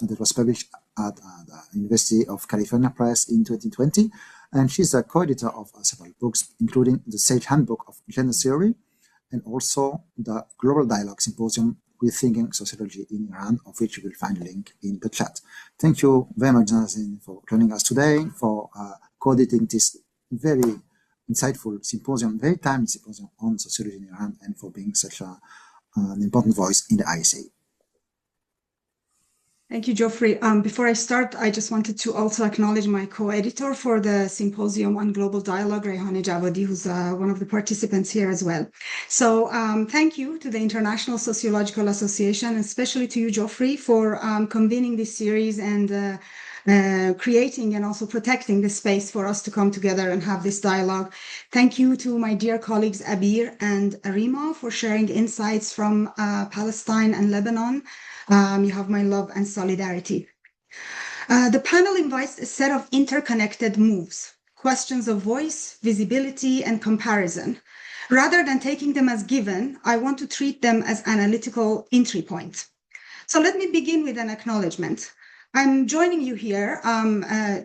that was published at the University of California Press in 2020. And she's a co-editor of several books, including the Sage Handbook of Gender Theory, and also the Global Dialogue Symposium, Rethinking Sociology in Iran, of which you will find a link in the chat. Thank you very much, Nazanin, for joining us today, for co-editing this very insightful symposium, very timely symposium on sociology in Iran, and for being such an important voice in the ISA. Thank you, Geoffrey. Before I start, I just wanted to also acknowledge my co-editor for the Symposium on Global Dialogue, Rehane Javadi, who's one of the participants here as well. So thank you to the International Sociological Association, especially to you, Geoffrey, for convening this series and creating and also protecting the space for us to come together and have this dialogue. Thank you to my dear colleagues Abeer and Rima for sharing insights from Palestine and Lebanon. You have my love and solidarity. The panel invites a set of interconnected moves, questions of voice, visibility, and comparison. Rather than taking them as given, I want to treat them as analytical entry points. So let me begin with an acknowledgement. I'm joining you here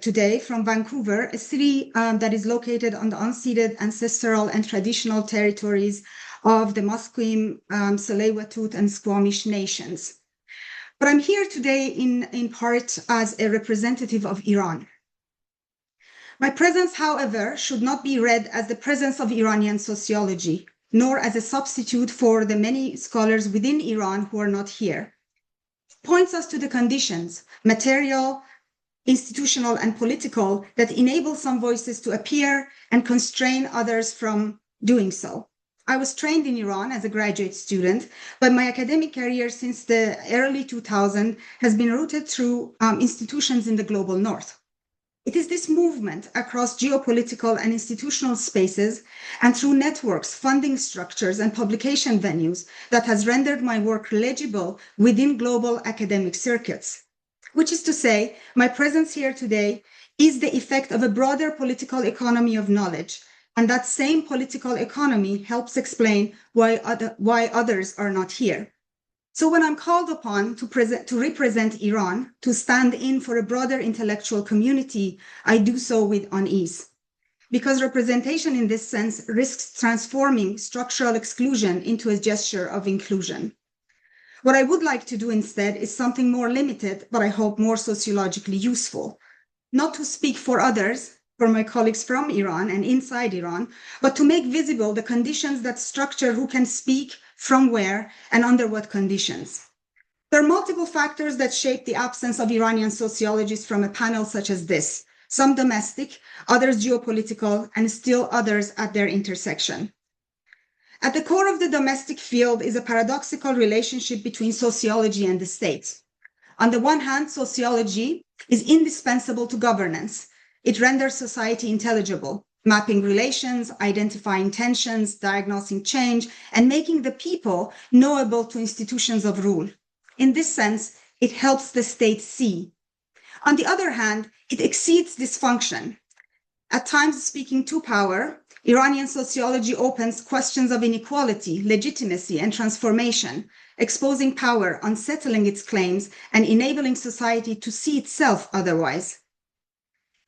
today from Vancouver, a city that is located on the unceded ancestral and traditional territories of the Musqueam, Tsleil-Waututh, and Squamish nations. But I'm here today in part as a representative of Iran. My presence, however, should not be read as the presence of Iranian sociology, nor as a substitute for the many scholars within Iran who are not here. It points us to the conditions, material, institutional, and political, that enable some voices to appear and constrain others from doing so. I was trained in Iran as a graduate student, but my academic career since the early 2000s has been rooted through institutions in the global north. It is this movement across geopolitical and institutional spaces and through networks, funding structures, and publication venues that has rendered my work legible within global academic circuits. Which is to say, my presence here today is the effect of a broader political economy of knowledge. And that same political economy helps explain why others are not here. So when I'm called upon to represent Iran, to stand in for a broader intellectual community, I do so with unease. Because representation in this sense risks transforming structural exclusion into a gesture of inclusion. What I would like to do instead is something more limited, but I hope more sociologically useful. Not to speak for others, for my colleagues from Iran and inside Iran, but to make visible the conditions that structure who can speak, from where, and under what conditions. There are multiple factors that shape the absence of Iranian sociologists from a panel such as this, some domestic, others geopolitical, and still others at their intersection. At the core of the domestic field is a paradoxical relationship between sociology and the state. On the one hand, sociology is indispensable to governance. It renders society intelligible, mapping relations, identifying tensions, diagnosing change, and making the people knowable to institutions of rule. In this sense, it helps the state see. On the other hand, it exceeds this function. At times, speaking to power, Iranian sociology opens questions of inequality, legitimacy, and transformation, exposing power, unsettling its claims, and enabling society to see itself otherwise.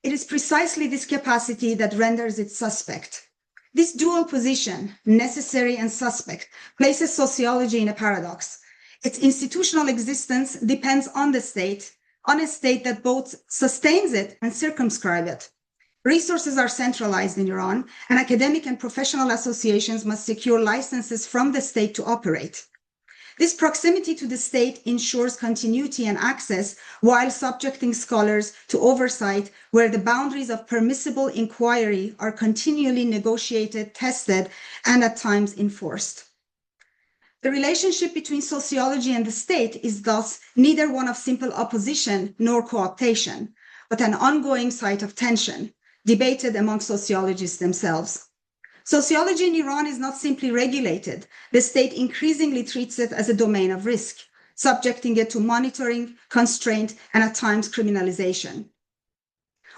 It is precisely this capacity that renders it suspect. This dual position, necessary and suspect, places sociology in a paradox. Its institutional existence depends on the state, on a state that both sustains it and circumscribes it. Resources are centralized in Iran, and academic and professional associations must secure licenses from the state to operate. This proximity to the state ensures continuity and access while subjecting scholars to oversight where the boundaries of permissible inquiry are continually negotiated, tested, and at times enforced. The relationship between sociology and the state is thus neither one of simple opposition nor cooptation, but an ongoing site of tension, debated among sociologists themselves. Sociology in Iran is not simply regulated. The state increasingly treats it as a domain of risk, subjecting it to monitoring, constraint, and at times criminalization.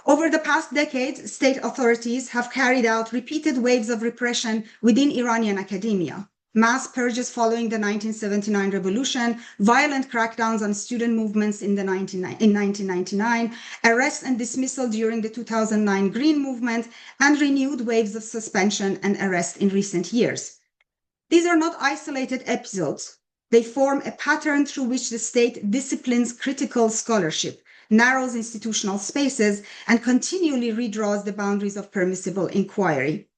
Over the past decade, state authorities have carried out repeated waves of repression within Iranian academia. Mass purges following the 1979 revolution, violent crackdowns on student movements in 1999, arrest and dismissal during the 2009 Green Movement, and renewed waves of suspension and arrest in recent years. These are not isolated episodes. They form a pattern through which the state disciplines critical scholarship, narrows institutional spaces, and continually redraws the boundaries of permissible inquiry.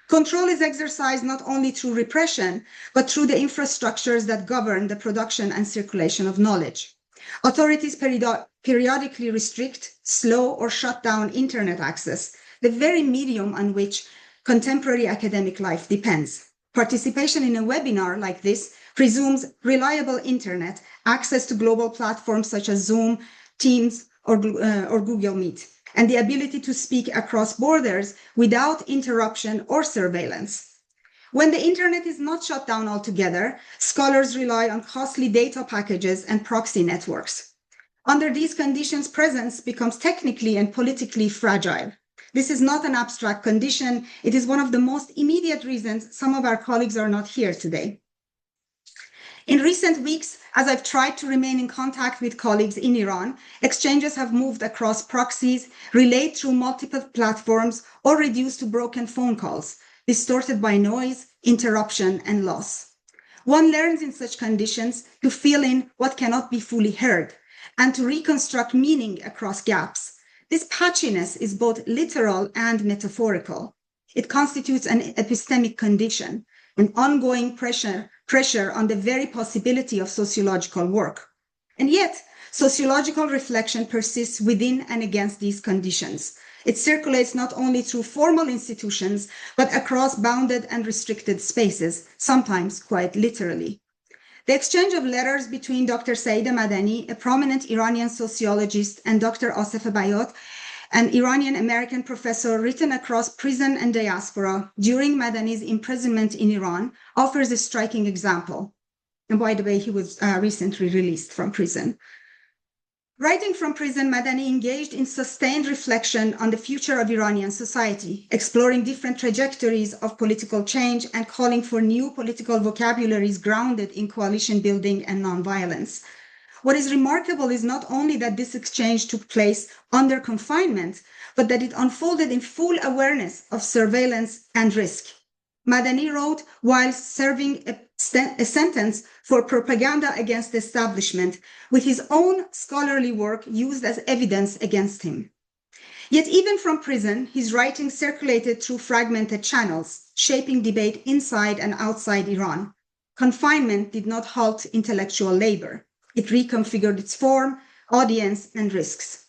Control is exercised not only through repression, but through the infrastructures that govern the production and circulation of knowledge. Authorities periodically restrict, slow, or shut down internet access, the very medium on which contemporary academic life depends. Participation in a webinar like this presumes reliable internet, access to global platforms such as Zoom, Teams, or Google Meet, and the ability to speak across borders without interruption or surveillance. When the internet is not shut down altogether, scholars rely on costly data packages and proxy networks. Under these conditions, presence becomes technically and politically fragile. This is not an abstract condition. It is one of the most immediate reasons some of our colleagues are not here today. In recent weeks, as I've tried to remain in contact with colleagues in Iran, exchanges have moved across proxies, relayed through multiple platforms, or reduced to broken phone calls, distorted by noise, interruption, and loss. One learns in such conditions to fill in what cannot be fully heard and to reconstruct meaning across gaps. This patchiness is both literal and metaphorical. It constitutes an epistemic condition, an ongoing pressure on the very possibility of sociological work. And yet, sociological reflection persists within and against these conditions. It circulates not only through formal institutions, but across bounded and restricted spaces, sometimes quite literally. The exchange of letters between Dr. Saeed Madani, a prominent Iranian sociologist, and Dr. Asef Bayat, an Iranian-American professor, written across prison and diaspora during Madani's imprisonment in Iran, offers a striking example. And by the way, he was recently released from prison. Writing from prison, Madani engaged in sustained reflection on the future of Iranian society, exploring different trajectories of political change and calling for new political vocabularies grounded in coalition building and nonviolence. What is remarkable is not only that this exchange took place under confinement, but that it unfolded in full awareness of surveillance and risk. Madani wrote while serving a sentence for propaganda against the establishment, with his own scholarly work used as evidence against him. Yet even from prison, his writings circulated through fragmented channels, shaping debate inside and outside Iran. Confinement did not halt intellectual labor. It reconfigured its form, audience, and risks.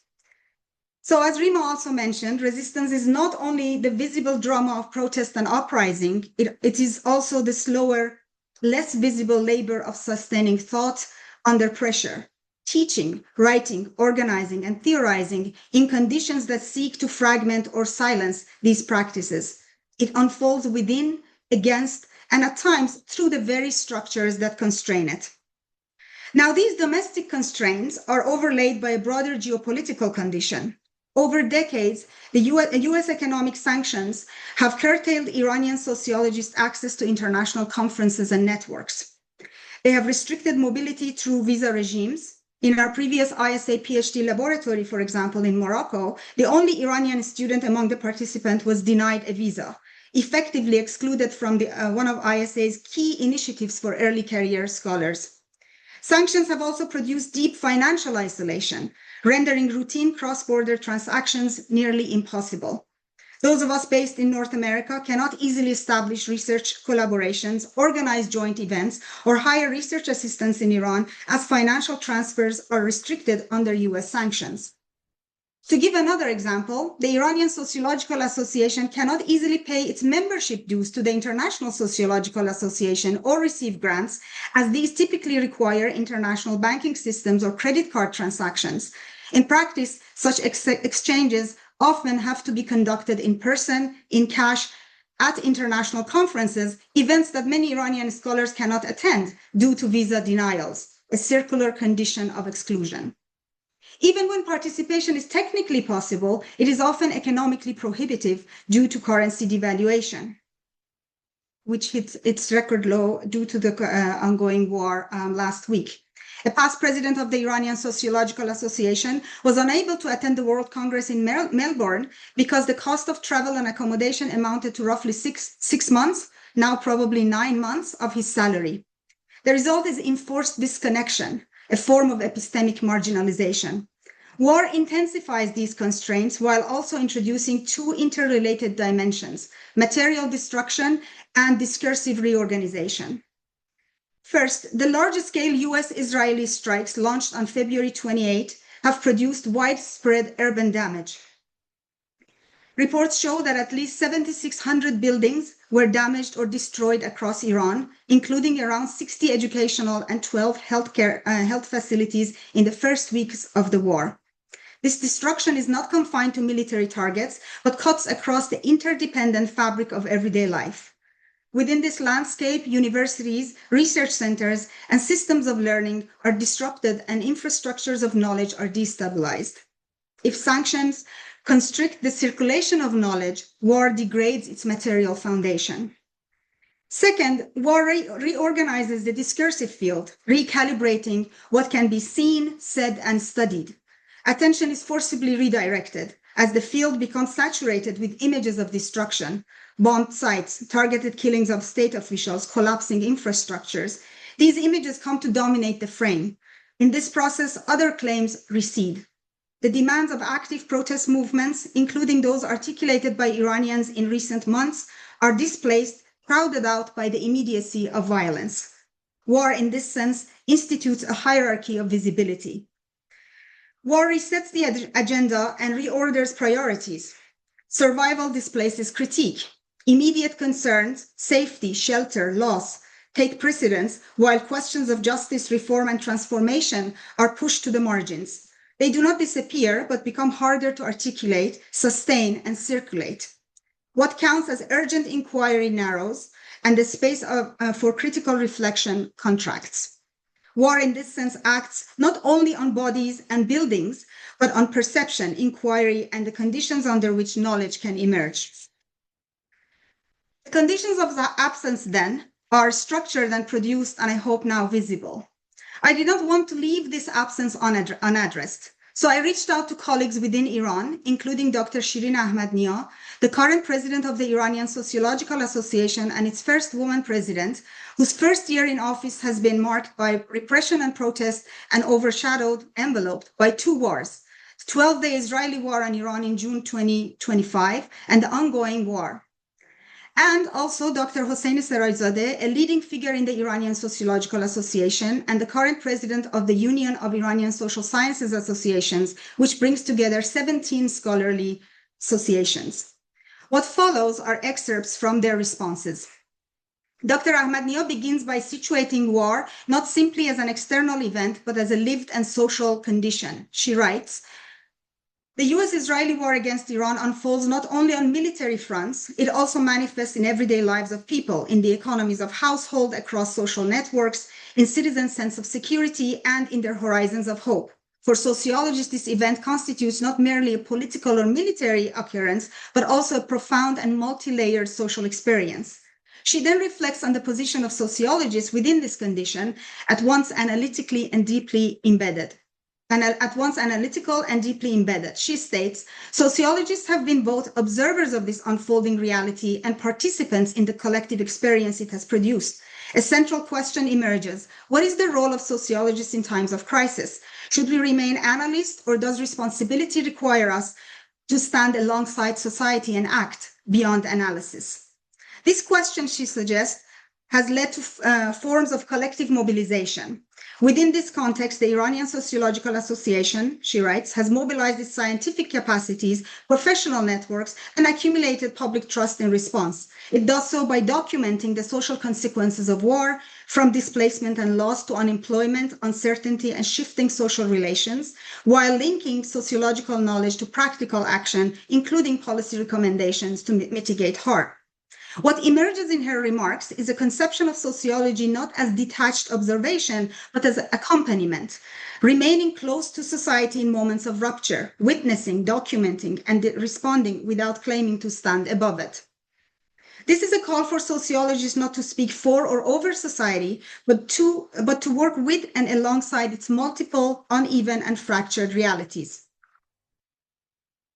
So as Rima also mentioned, resistance is not only the visible drama of protest and uprising, it is also the slower, less visible labor of sustaining thought under pressure, teaching, writing, organizing, and theorizing in conditions that seek to fragment or silence these practices. It unfolds within, against, and at times through the very structures that constrain it. Now, these domestic constraints are overlaid by a broader geopolitical condition. Over decades, the US economic sanctions have curtailed Iranian sociologists' access to international conferences and networks. They have restricted mobility through visa regimes. In our previous ISA PhD laboratory, for example, in Morocco, the only Iranian student among the participants was denied a visa, effectively excluded from one of ISA's key initiatives for early career scholars. Sanctions have also produced deep financial isolation, rendering routine cross-border transactions nearly impossible. Those of us based in North America cannot easily establish research collaborations, organize joint events, or hire research assistants in Iran as financial transfers are restricted under US sanctions. To give another example, the Iranian Sociological Association cannot easily pay its membership dues to the International Sociological Association or receive grants, as these typically require international banking systems or credit card transactions. In practice, such exchanges often have to be conducted in person, in cash, at international conferences, events that many Iranian scholars cannot attend due to visa denials, a circular condition of exclusion. Even when participation is technically possible, it is often economically prohibitive due to currency devaluation, which hit its record low due to the ongoing war last week. A past president of the Iranian Sociological Association was unable to attend the World Congress in Melbourne because the cost of travel and accommodation amounted to roughly six months, now probably 9 months, of his salary. The result is enforced disconnection, a form of epistemic marginalization. War intensifies these constraints while also introducing two interrelated dimensions: material destruction and discursive reorganization. First, the large-scale US-Israeli strikes launched on February 28 have produced widespread urban damage. Reports show that at least 7,600 buildings were damaged or destroyed across Iran, including around 60 educational and 12 health facilities in the first weeks of the war. This destruction is not confined to military targets, but cuts across the interdependent fabric of everyday life. Within this landscape, universities, research centers, and systems of learning are disrupted and infrastructures of knowledge are destabilized. If sanctions constrict the circulation of knowledge, war degrades its material foundation. Second, war reorganizes the discursive field, recalibrating what can be seen, said, and studied. Attention is forcibly redirected as the field becomes saturated with images of destruction, bombed sites, targeted killings of state officials, collapsing infrastructures. These images come to dominate the frame. In this process, other claims recede. The demands of active protest movements, including those articulated by Iranians in recent months, are displaced, crowded out by the immediacy of violence. War, in this sense, institutes a hierarchy of visibility. War resets the agenda and reorders priorities. Survival displaces critique. Immediate concerns, safety, shelter, loss, take precedence, while questions of justice, reform, and transformation are pushed to the margins. They do not disappear, but become harder to articulate, sustain, and circulate. What counts as urgent inquiry narrows, and the space for critical reflection contracts. War in this sense acts not only on bodies and buildings, but on perception, inquiry, and the conditions under which knowledge can emerge. The conditions of the absence then are structured and produced, and I hope now visible. I did not want to leave this absence unaddressed. So I reached out to colleagues within Iran, including Dr. Shirin Ahmadnia, the current president of the Iranian Sociological Association and its first woman president, whose first year in office has been marked by repression and protest and overshadowed, enveloped by two wars, 12-day Israeli war on Iran in June 2025 and the ongoing war. And also Dr. Hossein Seraizadeh, a leading figure in the Iranian Sociological Association and the current president of the Union of Iranian Social Sciences Associations, which brings together 17 scholarly associations. What follows are excerpts from their responses. Dr. Ahmadnia begins by situating war not simply as an external event, but as a lived and social condition. She writes, the US-Israeli war against Iran unfolds not only on military fronts, it also manifests in everyday lives of people, in the economies of household, across social networks, in citizens' sense of security, and in their horizons of hope. For sociologists, this event constitutes not merely a political or military occurrence, but also a profound and multi-layered social experience. She then reflects on the position of sociologists within this condition, at once analytical and deeply embedded. She states, sociologists have been both observers of this unfolding reality and participants in the collective experience it has produced. A central question emerges. What is the role of sociologists in times of crisis? Should we remain analysts, or does responsibility require us to stand alongside society and act beyond analysis? This question, she suggests, has led to forms of collective mobilization. Within this context, the Iranian Sociological Association, she writes, has mobilized its scientific capacities, professional networks, and accumulated public trust in response. It does so by documenting the social consequences of war, from displacement and loss to unemployment, uncertainty, and shifting social relations, while linking sociological knowledge to practical action, including policy recommendations to mitigate harm. What emerges in her remarks is a conception of sociology not as detached observation, but as accompaniment, remaining close to society in moments of rupture, witnessing, documenting, and responding without claiming to stand above it. This is a call for sociologists not to speak for or over society, but to work with and alongside its multiple, uneven, and fractured realities.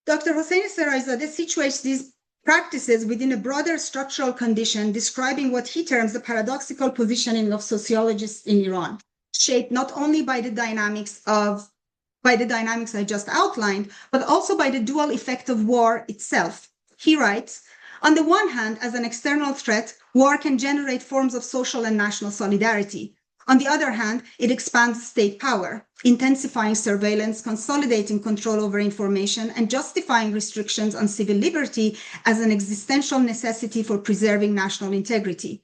Dr. Hossein Seraizadeh situates these practices within a broader structural condition, describing what he terms the paradoxical positioning of sociologists in Iran, shaped not only by the dynamics I just outlined, but also by the dual effect of war itself. He writes, on the one hand, as an external threat, war can generate forms of social and national solidarity. On the other hand, it expands state power, intensifying surveillance, consolidating control over information, and justifying restrictions on civil liberty as an existential necessity for preserving national integrity.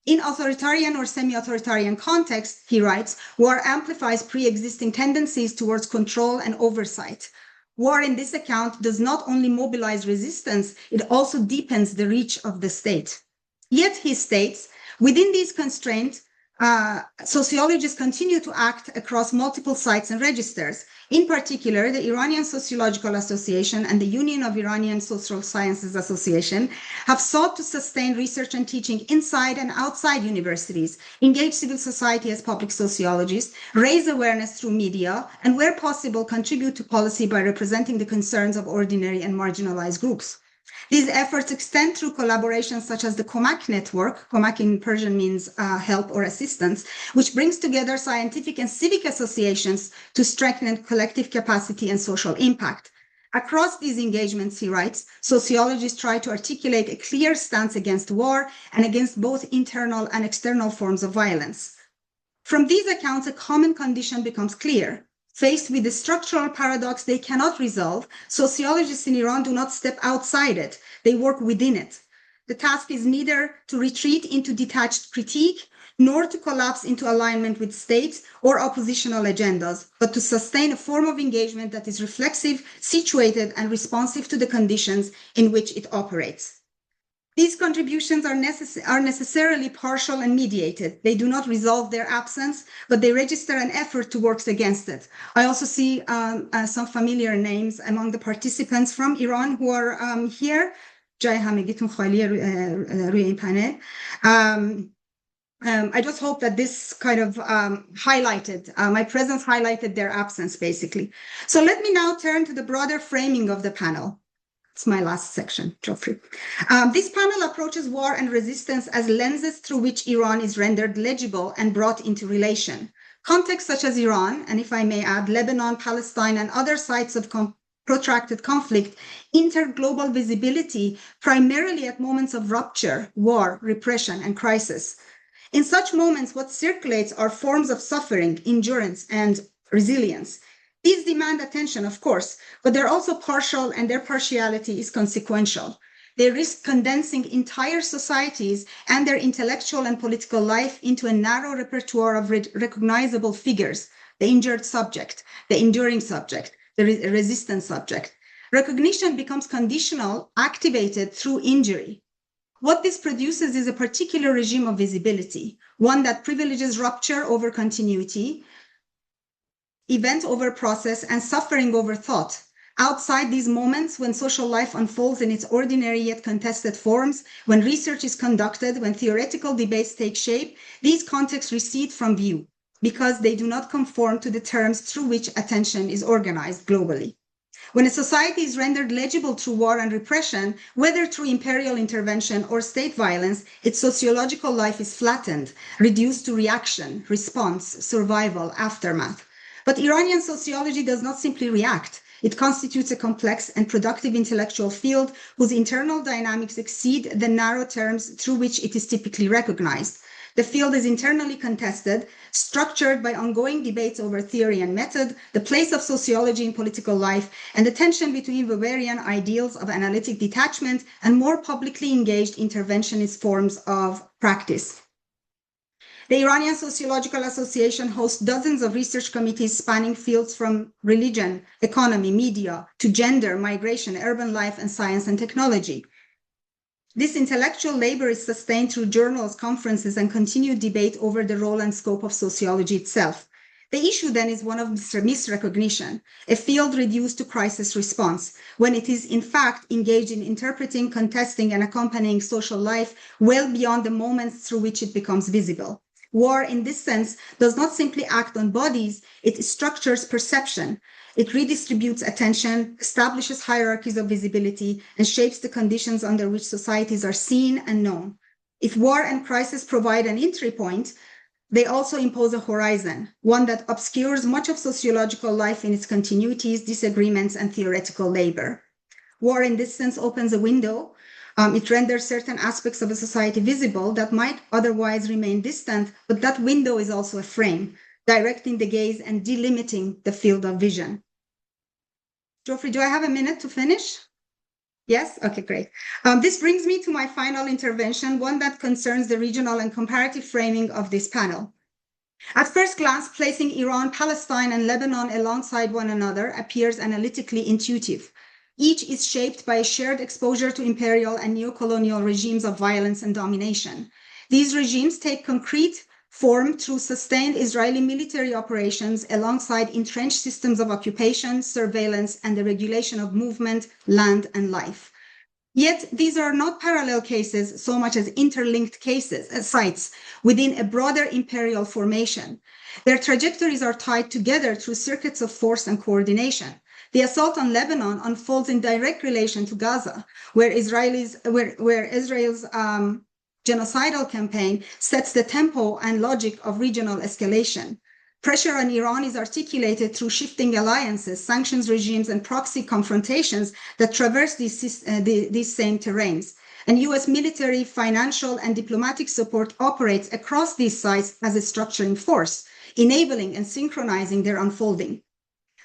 In authoritarian or semi-authoritarian contexts, he writes, war amplifies pre-existing tendencies towards control and oversight. War in this account does not only mobilize resistance, it also deepens the reach of the state. Yet, he states, within these constraints, sociologists continue to act across multiple sites and registers. In particular, the Iranian Sociological Association and the Union of Iranian Social Sciences Association have sought to sustain research and teaching inside and outside universities, engage civil society as public sociologists, raise awareness through media, and where possible, contribute to policy by representing the concerns of ordinary and marginalized groups. These efforts extend through collaborations such as the Komak network, Komak in Persian means help or assistance, which brings together scientific and civic associations to strengthen collective capacity and social impact. Across these engagements, he writes, sociologists try to articulate a clear stance against war and against both internal and external forms of violence. From these accounts, a common condition becomes clear. Faced with the structural paradox they cannot resolve, sociologists in Iran do not step outside it, they work within it. The task is neither to retreat into detached critique, nor to collapse into alignment with states or oppositional agendas, but to sustain a form of engagement that is reflexive, situated, and responsive to the conditions in which it operates. These contributions are necessarily partial and mediated. They do not resolve their absence, but they register an effort to work against it. I also see some familiar names among the participants from Iran who are here. جای همگیتون خالیه روی این پنل. I just hope that this kind of highlighted, my presence highlighted their absence, basically. So let me now turn to the broader framing of the panel. It's my last section, Geoffrey. This panel approaches war and resistance as lenses through which Iran is rendered legible and brought into relation. Contexts such as Iran, and if I may add, Lebanon, Palestine, and other sites of protracted conflict enter global visibility primarily at moments of rupture, war, repression, and crisis. In such moments, what circulates are forms of suffering, endurance, and resilience. These demand attention, of course, but they're also partial, and their partiality is consequential. They risk condensing entire societies and their intellectual and political life into a narrow repertoire of recognizable figures: the injured subject, the enduring subject, the resistant subject. Recognition becomes conditional, activated through injury. What this produces is a particular regime of visibility, one that privileges rupture over continuity, event over process, and suffering over thought. Outside these moments, when social life unfolds in its ordinary yet contested forms, when research is conducted, when theoretical debates take shape, these contexts recede from view because they do not conform to the terms through which attention is organized globally. When a society is rendered legible through war and repression, whether through imperial intervention or state violence, its sociological life is flattened, reduced to reaction, response, survival, aftermath. But Iranian sociology does not simply react. It constitutes a complex and productive intellectual field whose internal dynamics exceed the narrow terms through which it is typically recognized. The field is internally contested, structured by ongoing debates over theory and method, the place of sociology in political life, and the tension between Weberian ideals of analytic detachment and more publicly engaged interventionist forms of practice. The Iranian Sociological Association hosts dozens of research committees spanning fields from religion, economy, media, to gender, migration, urban life, and science and technology. This intellectual labor is sustained through journals, conferences, and continued debate over the role and scope of sociology itself. The issue then is one of misrecognition, a field reduced to crisis response, when it is in fact engaged in interpreting, contesting, and accompanying social life well beyond the moments through which it becomes visible. War, in this sense, does not simply act on bodies, it structures perception. It redistributes attention, establishes hierarchies of visibility, and shapes the conditions under which societies are seen and known. If war and crisis provide an entry point, they also impose a horizon, one that obscures much of sociological life in its continuities, disagreements, and theoretical labor. War, in this sense, opens a window. It renders certain aspects of a society visible that might otherwise remain distant, but that window is also a frame, directing the gaze and delimiting the field of vision. Geoffrey, do I have a minute to finish? Yes? Okay, great. This brings me to my final intervention, one that concerns the regional and comparative framing of this panel. At first glance, placing Iran, Palestine, and Lebanon alongside one another appears analytically intuitive. Each is shaped by a shared exposure to imperial and neocolonial regimes of violence and domination. These regimes take concrete form through sustained Israeli military operations alongside entrenched systems of occupation, surveillance, and the regulation of movement, land, and life. Yet these are not parallel cases so much as interlinked cases, sites within a broader imperial formation. Their trajectories are tied together through circuits of force and coordination. The assault on Lebanon unfolds in direct relation to Gaza, where Israel's genocidal campaign sets the tempo and logic of regional escalation. Pressure on Iran is articulated through shifting alliances, sanctions regimes, and proxy confrontations that traverse these same terrains. And US military, financial, and diplomatic support operates across these sites as a structuring force, enabling and synchronizing their unfolding.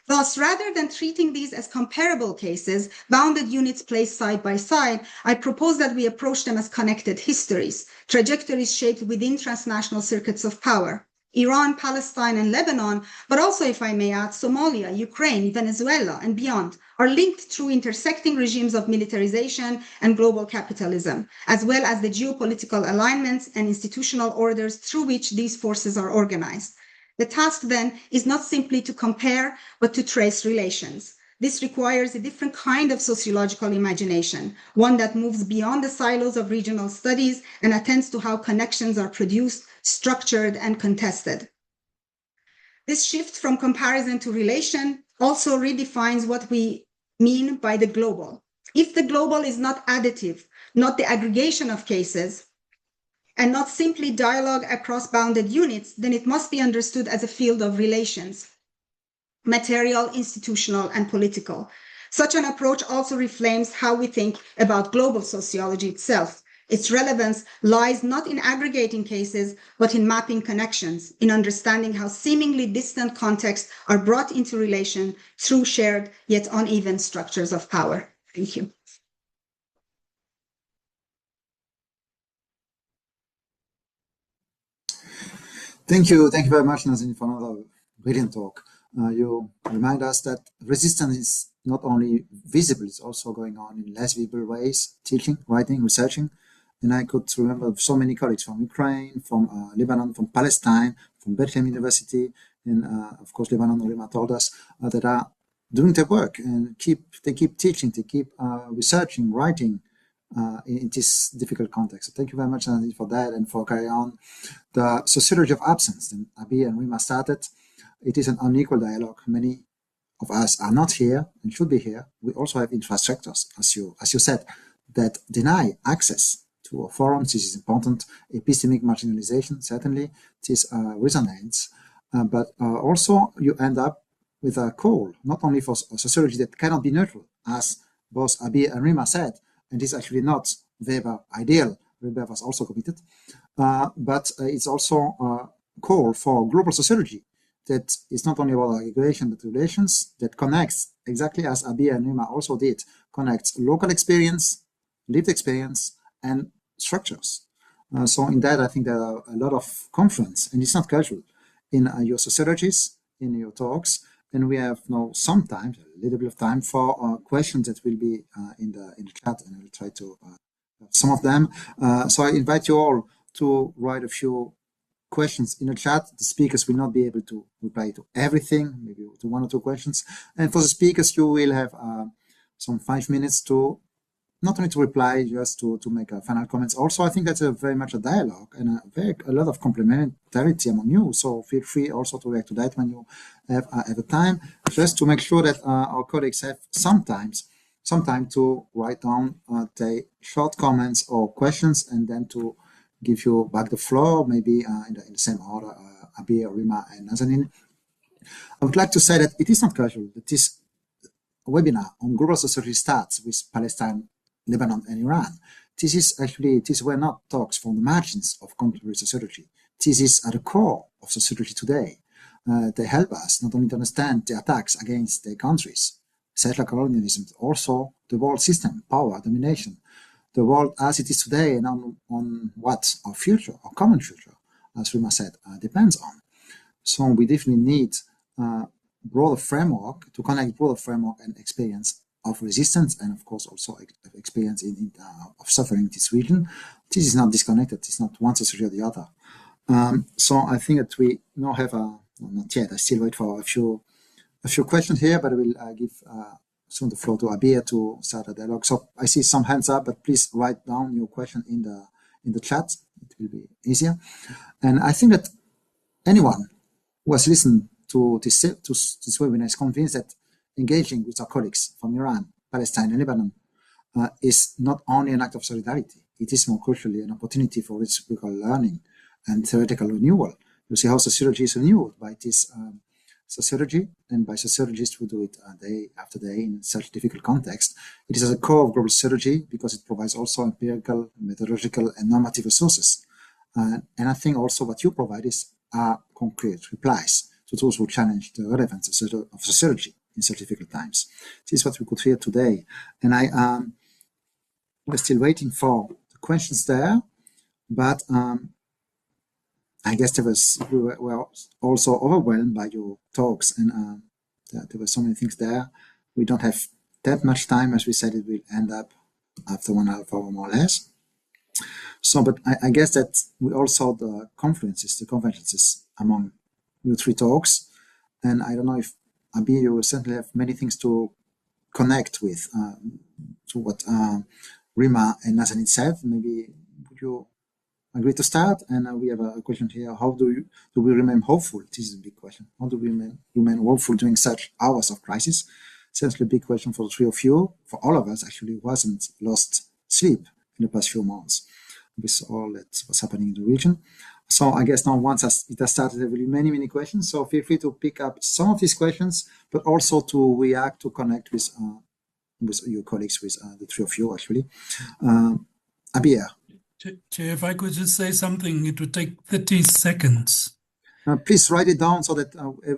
Thus, rather than treating these as comparable cases, bounded units placed side by side, I propose that we approach them as connected histories, trajectories shaped within transnational circuits of power. Iran, Palestine, and Lebanon, but also, if I may add, Somalia, Ukraine, Venezuela, and beyond, are linked through intersecting regimes of militarization and global capitalism, as well as the geopolitical alignments and institutional orders through which these forces are organized. The task then is not simply to compare, but to trace relations. This requires a different kind of sociological imagination, one that moves beyond the silos of regional studies and attends to how connections are produced, structured, and contested. This shift from comparison to relation also redefines what we mean by the global. If the global is not additive, not the aggregation of cases, and not simply dialogue across bounded units, then it must be understood as a field of relations, material, institutional, and political. Such an approach also reframes how we think about global sociology itself. Its relevance lies not in aggregating cases, but in mapping connections, in understanding how seemingly distant contexts are brought into relation through shared yet uneven structures of power. Thank you. Thank you very much, Nazanin, for another brilliant talk. You remind us that resistance is not only visible, it's also going on in less visible ways, teaching, writing, researching. And I could remember so many colleagues from Ukraine, from Lebanon, from Palestine, from Bethlehem University, and of course Lebanon, Rima told us, that are doing their work and they keep teaching, they keep researching, writing in this difficult context. So thank you very much, Nazanin, for that and for carrying on the sociology of absence. And Abeer and Rima started. It is an unequal dialogue. Many of us are not here and should be here. We also have infrastructures, as you said, that deny access to forums. This is important. Epistemic marginalization, certainly, this resonates. But also you end up with a call, not only for sociology that cannot be neutral, as both Abeer and Rima said, and this is actually not Weber ideal. Weber was also committed. But it's also a call for global sociology that is not only about aggregation but relations, that connects, exactly as Abeer and Rima also did, connects local experience, lived experience, and structures. So in that, I think there are a lot of confluence, and it's not casual, in your sociologies, in your talks, and we have now sometimes a little bit of time for questions that will be in the chat, and I will try to some of them. So I invite you all to write a few questions in the chat. The speakers will not be able to reply to everything, maybe to one or two questions. And for the speakers, you will have some 5 minutes to not only to reply, just to make final comments. Also, I think that's very much a dialogue and a lot of complementarity among you. So feel free also to react to that when you have a time, just to make sure that our colleagues have some time to write down the short comments or questions, and then to give you back the floor, maybe in the same order, Abeer, Rima, and Nazanin. I would like to say that it is not casual that this webinar on global sociology starts with Palestine, Lebanon, and Iran. These were not talks from the margins of contemporary sociology. This is at the core of sociology today. They help us not only to understand the attacks against their countries, settler colonialism, but also the world system, power, domination, the world as it is today, and on what our future, our common future, as Rima said, depends on. So we definitely need broader framework to connect broader framework and experience of resistance, and of course also experience of suffering in this region. This is not disconnected. It's not one society or the other. So I think that we now have not yet. I still wait for a few questions here, but I will give soon the floor to Abeer to start a dialogue. So I see some hands up, but please write down your question in the chat. It will be easier. And I think that anyone who has listened to this webinar is convinced that engaging with our colleagues from Iran, Palestine, and Lebanon is not only an act of solidarity. It is more crucially an opportunity for reciprocal learning and theoretical renewal. You see how sociology is renewed by this sociology, and by sociologists who do it day after day in such difficult context. It is at the core of global sociology because it provides also empirical, methodological, and normative resources. And I think also what you provide is concrete replies to those who challenge the relevance of sociology in such difficult times. This is what we could hear today. And we're still waiting for the questions there, but I guess we were also overwhelmed by your talks, and there were so many things there. We don't have that much time. As we said, it will end up after 1.5 hours more or less. So, but I guess that we all saw the conferences among your three talks. And I don't know if, Abeer, you will certainly have many things to connect with, to what Rima and Nazanin said. Maybe would you agree to start? And we have a question here. How do we remain hopeful? This is a big question. How do we remain hopeful during such hours of crisis? Essentially a big question for the three of you, for all of us actually, who hasn't lost sleep in the past few months with all that was happening in the region. So I guess now once it has started, there will be many, many questions. So feel free to pick up some of these questions, but also to react, to connect with your colleagues, with the three of you actually. Abeer. If I could just say something, it would take 30 seconds. Please write it down so that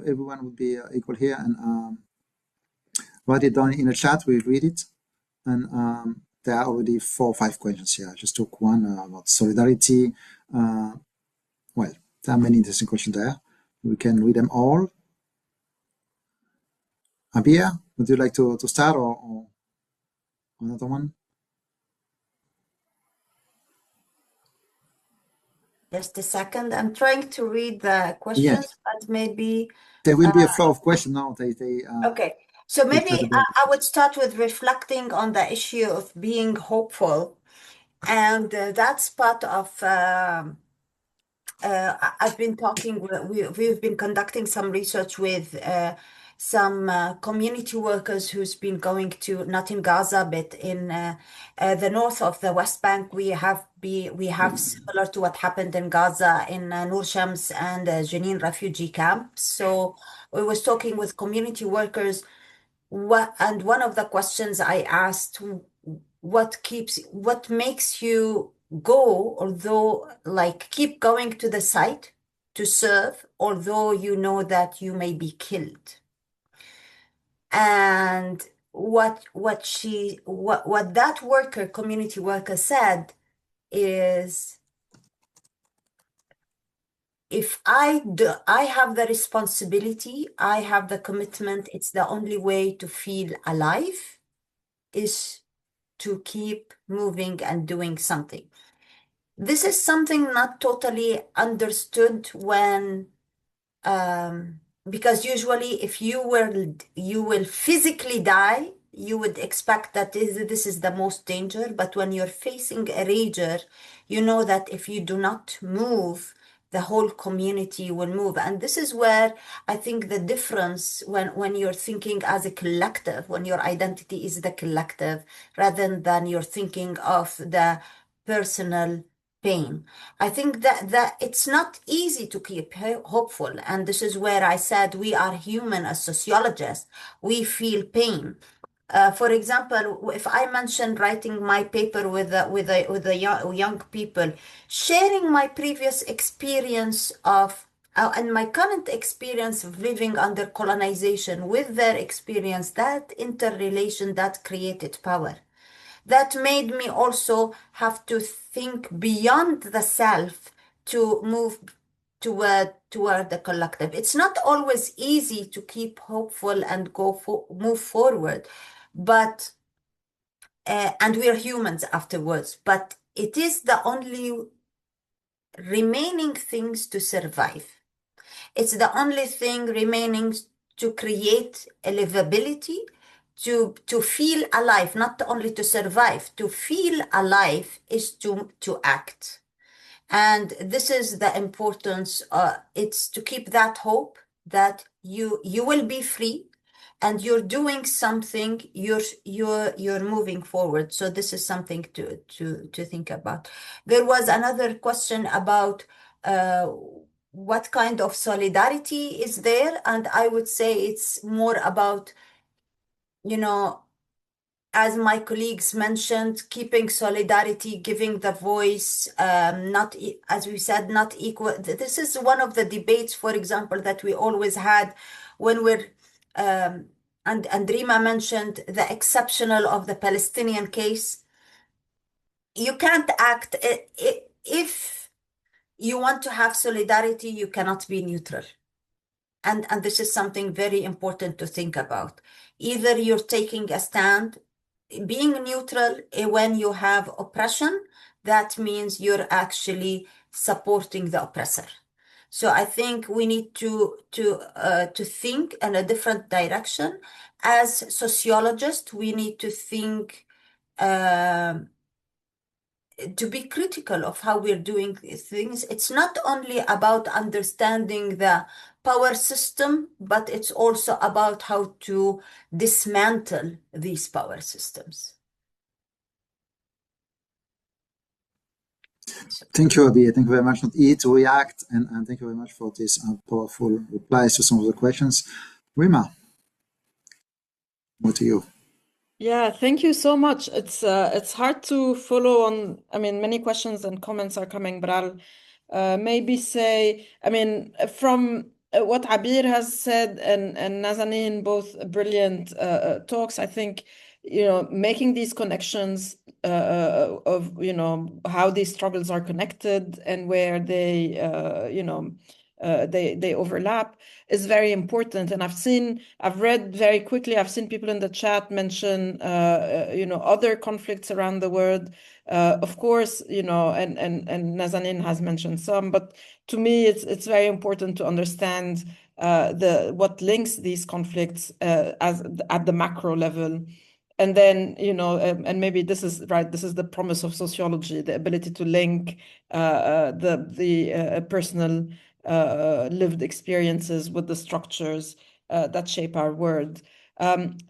everyone would be equal here, and write it down in the chat. We'll read it. And there are already 4 or 5 questions here. I just took one about solidarity. Well, there are many interesting questions there. We can read them all. Abeer, would you like to start or another one? Just a second. I'm trying to read the questions, Yes. but maybe there will be a flow of questions now. Okay. So maybe I would start with reflecting on the issue of being hopeful. And that's part of, I've been talking, we've been conducting some research with some community workers who's been going to, not in Gaza, but in the north of the West Bank. We have similar to what happened in Gaza in Nur Shams and Jenin refugee camps. So we was talking with community workers, and one of the questions I asked, what makes you go, although like keep going to the site to serve, although you know that you may be killed? And what that community worker said is, if I have the responsibility, I have the commitment, it's the only way to feel alive is to keep moving and doing something. This is something not totally understood when, because usually if you will physically die, you would expect that this is the most danger. But when you're facing a rager, you know that if you do not move, the whole community will move. And this is where I think the difference when you're thinking as a collective, when your identity is the collective, rather than you're thinking of the personal pain. I think that it's not easy to keep hopeful. And this is where I said we are human as sociologists. We feel pain. For example, if I mentioned writing my paper with the young people, sharing my previous experience of and my current experience of living under colonization with their experience, that interrelation that created power. That made me also have to think beyond the self to move toward the collective. It's not always easy to keep hopeful and move forward, but and we are humans afterwards. But it is the only remaining things to survive. It's the only thing remaining to create a livability, to feel alive, not only to survive. To feel alive is to act. And this is the importance. It's to keep that hope that you will be free, and you're doing something. You're moving forward. So this is something to think about. There was another question about what kind of solidarity is there, and I would say it's more about, as my colleagues mentioned, keeping solidarity, giving the voice, not, as we said, not equal. This is one of the debates, for example, that we always had when we're, and Rima mentioned the exceptional of the Palestinian case. You can't act, if you want to have solidarity, you cannot be neutral. and this is something very important to think about. Either you're taking a stand, being neutral when you have oppression, that means you're actually supporting the oppressor. So I think we need to think in a different direction. As sociologists, we need to think to be critical of how we're doing things. It's not only about understanding the power system, but it's also about how to dismantle these power systems. Thank you, Abeer. Thank you very much, not E, to react, and thank you very much for these powerful replies to some of the questions. Rima, over to you. Yeah, thank you so much. It's hard to follow on. I mean, many questions and comments are coming, but I'll maybe say, I mean, from what Abeer has said and Nazanin, both brilliant talks, I think, making these connections of, how these struggles are connected and where they, they overlap is very important. And I've read very quickly, I've seen people in the chat mention, other conflicts around the world. Of course, and Nazanin has mentioned some, but to me, it's very important to understand what links these conflicts as at the macro level. And then, and maybe this is right, this is the promise of sociology, the ability to link the personal lived experiences with the structures that shape our world, and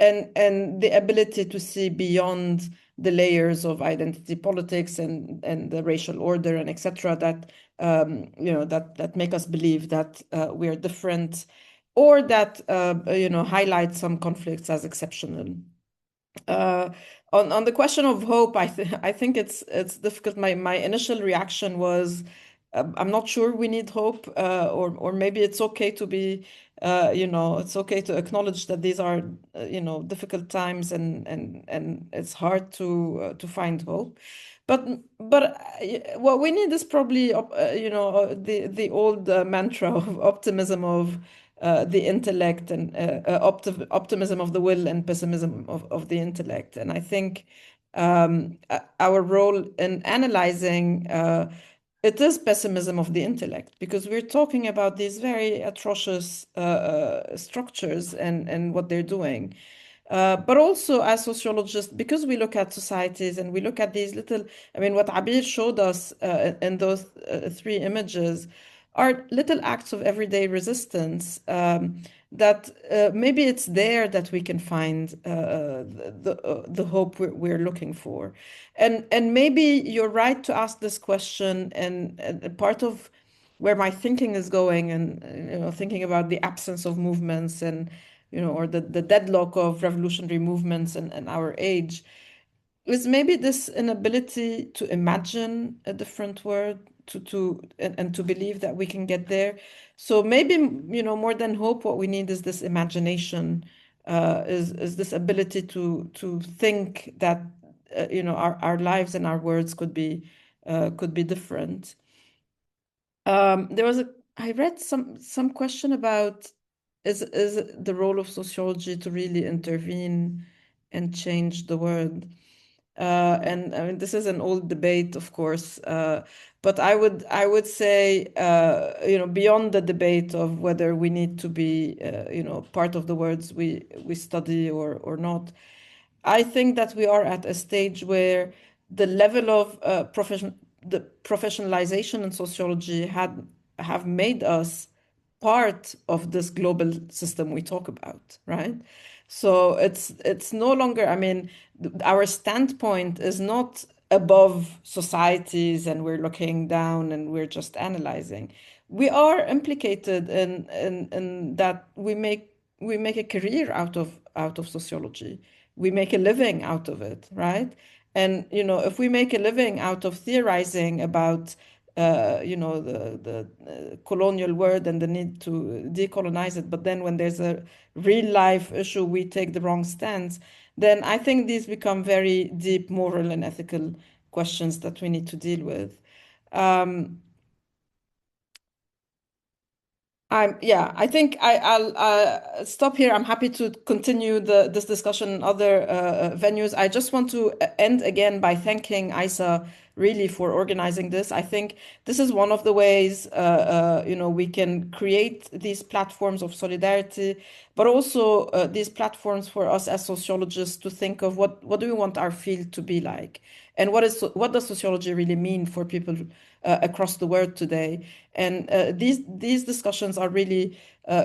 the ability to see beyond the layers of identity politics and the racial order and etc. that that make us believe that we are different, or that highlight some conflicts as exceptional. On the question of hope, I think it's difficult. My initial reaction was, I'm not sure we need hope, or maybe it's okay to be, it's okay to acknowledge that these are, difficult times and it's hard to find hope. But what we need is probably, the old mantra of optimism of the intellect and optimism of the will and pessimism of the intellect. And I think our role in analyzing it is pessimism of the intellect, because we're talking about these very atrocious structures and what they're doing. But also as sociologists, because we look at societies and we look at these little, I mean, what Abeer showed us in those three images are little acts of everyday resistance, that maybe it's there that we can find the hope we're looking for. And maybe you're right to ask this question, and part of where my thinking is going, and thinking about the absence of movements and or the deadlock of revolutionary movements in our age, is maybe this inability to imagine a different world, and to believe that we can get there. So maybe more than hope, what we need is this imagination, is this ability to think that our lives and our words could be different. I read some question about is the role of sociology to really intervene and change the world. And I mean, this is an old debate, of course, but I would say, beyond the debate of whether we need to be, part of the words we study or not, I think that we are at a stage where the level of the professionalization in sociology have made us part of this global system we talk about, right? So it's no longer, I mean, our standpoint is not above societies and we're looking down and we're just analyzing. We are implicated in that we make a career out of sociology. We make a living out of it, right? And if we make a living out of theorizing about the colonial world and the need to decolonize it, but then when there's a real life issue, we take the wrong stance, then I think these become very deep moral and ethical questions that we need to deal with. I think I'll stop here. I'm happy to continue this discussion in other venues. I just want to end again by thanking Isa really for organizing this. I think this is one of the ways we can create these platforms of solidarity, but also these platforms for us as sociologists to think of what do we want our field to be like, and what does sociology really mean for people across the world today. And these discussions are really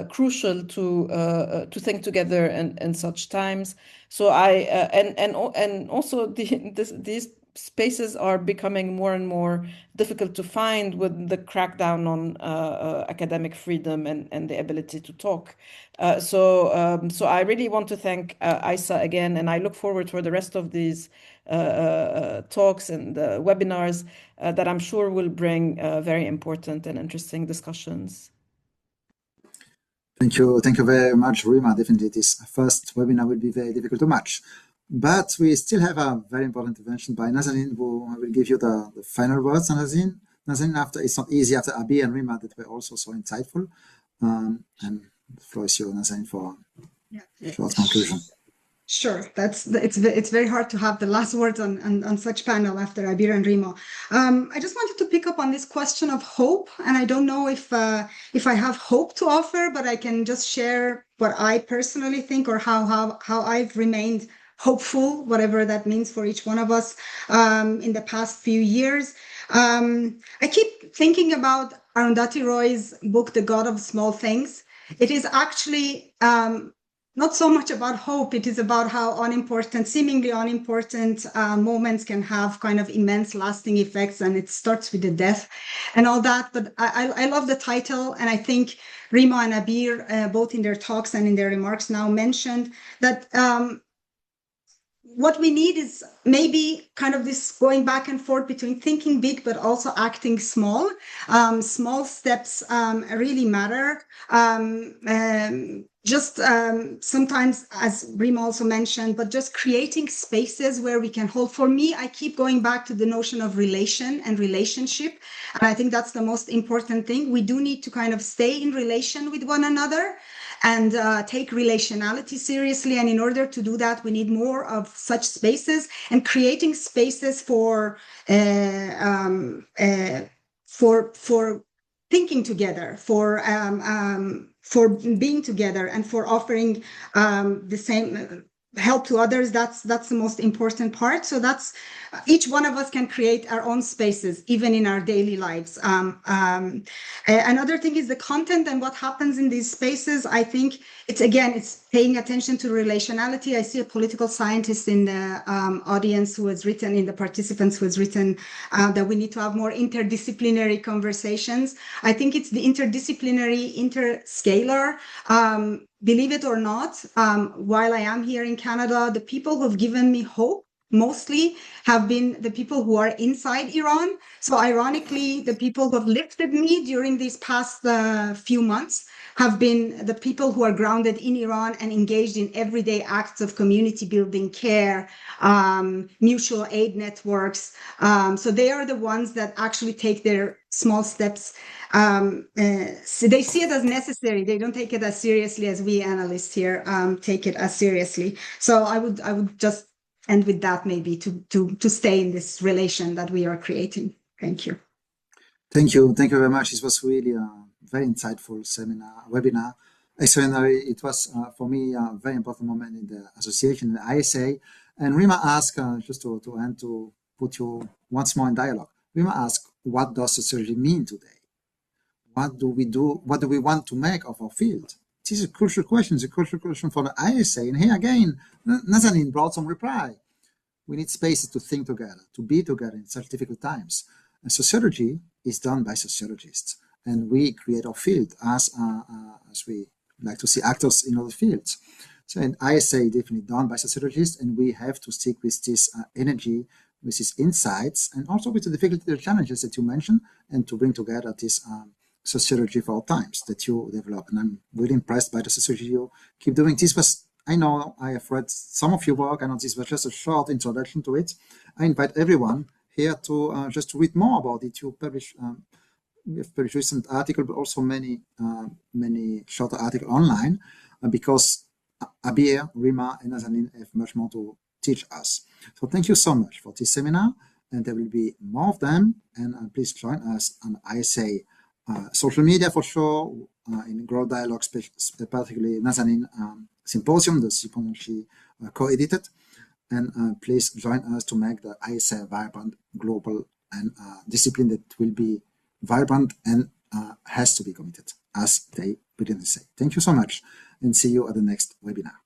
crucial to think together in such times. So and also these spaces are becoming more and more difficult to find with the crackdown on academic freedom and the ability to talk. So I really want to thank Isa again, and I look forward for the rest of these talks and webinars that I'm sure will bring very important and interesting discussions. Thank you very much, Rima. Definitely this first webinar will be very difficult to match. But we still have a very important intervention by Nazanin, who will give you the final words. Nazanin, after it's not easy after Abeer and Rima that were also so insightful. And the floor is yours, Nazanin, for a short conclusion. Sure, it's very hard to have the last words on such panel after Abeer and Rima. I just wanted to pick up on this question of hope, and I don't know if I have hope to offer, but I can just share what I personally think, or how I've remained hopeful, whatever that means for each one of us, in the past few years. I keep thinking about Arundhati Roy's book, The God of Small Things. It is actually not so much about hope. It is about how seemingly unimportant moments can have kind of immense lasting effects, and it starts with the death and all that. But I love the title, and I think Rima and Abeer, both in their talks and in their remarks now, mentioned that what we need is maybe kind of this going back and forth between thinking big but also acting small. Small steps really matter. Sometimes, as Rima also mentioned, but just creating spaces where we can hold. For me, I keep going back to the notion of relation and relationship. And I think that's the most important thing. We do need to kind of stay in relation with one another and take relationality seriously. And in order to do that, we need more of such spaces, and creating spaces for thinking together, for being together, and for offering the same help to others. That's the most important part. So that's each one of us can create our own spaces, even in our daily lives. Another thing is the content and what happens in these spaces. I think it's paying attention to relationality. I see a political scientist in the audience who has written, in the participants who has written that we need to have more interdisciplinary conversations. I think it's the interdisciplinary, interscalar. Believe it or not, while I am here in Canada, the people who have given me hope mostly have been the people who are inside Iran. So ironically, the people who have lifted me during these past few months have been the people who are grounded in Iran and engaged in everyday acts of community building, care, mutual aid networks. So they are the ones that actually take their small steps. So they see it as necessary. They don't take it as seriously as we analysts here take it as seriously. So I would just end with that, maybe to stay in this relation that we are creating. Thank you. Thank you very much. This was really a very insightful webinar. Extraordinary. It was for me a very important moment in the association, the ISA. And Rima asked, just to end, to put you once more in dialogue. Rima asked, what does sociology mean today? What do we do? What do we want to make of our field? This is a crucial question. It's a crucial question for the ISA. And here again, Nazanin brought some reply. We need spaces to think together, to be together in such difficult times. And sociology is done by sociologists. And we create our field as we like to see actors in other fields. So an ISA definitely done by sociologists, and we have to stick with this energy, with these insights, and also with the difficulties, the challenges that you mentioned, and to bring together this sociology for our times that you develop. And I'm really impressed by the sociology you keep doing. This was, I know I have read some of your work. I know this was just a short introduction to it. I invite everyone here to just to read more about it. You publish we have very recent article, but also many shorter articles online, because Abeer, Rima, and Nazanin have much more to teach us. So thank you so much for this seminar, and there will be more of them. And please join us on ISA social media for sure, in Grow Dialogue, particularly Nazanin Symposium, the symposium she co-edited. And please join us to make the ISA vibrant, global, and discipline that will be vibrant and has to be committed, as they brilliantly say. Thank you so much, and see you at the next webinar.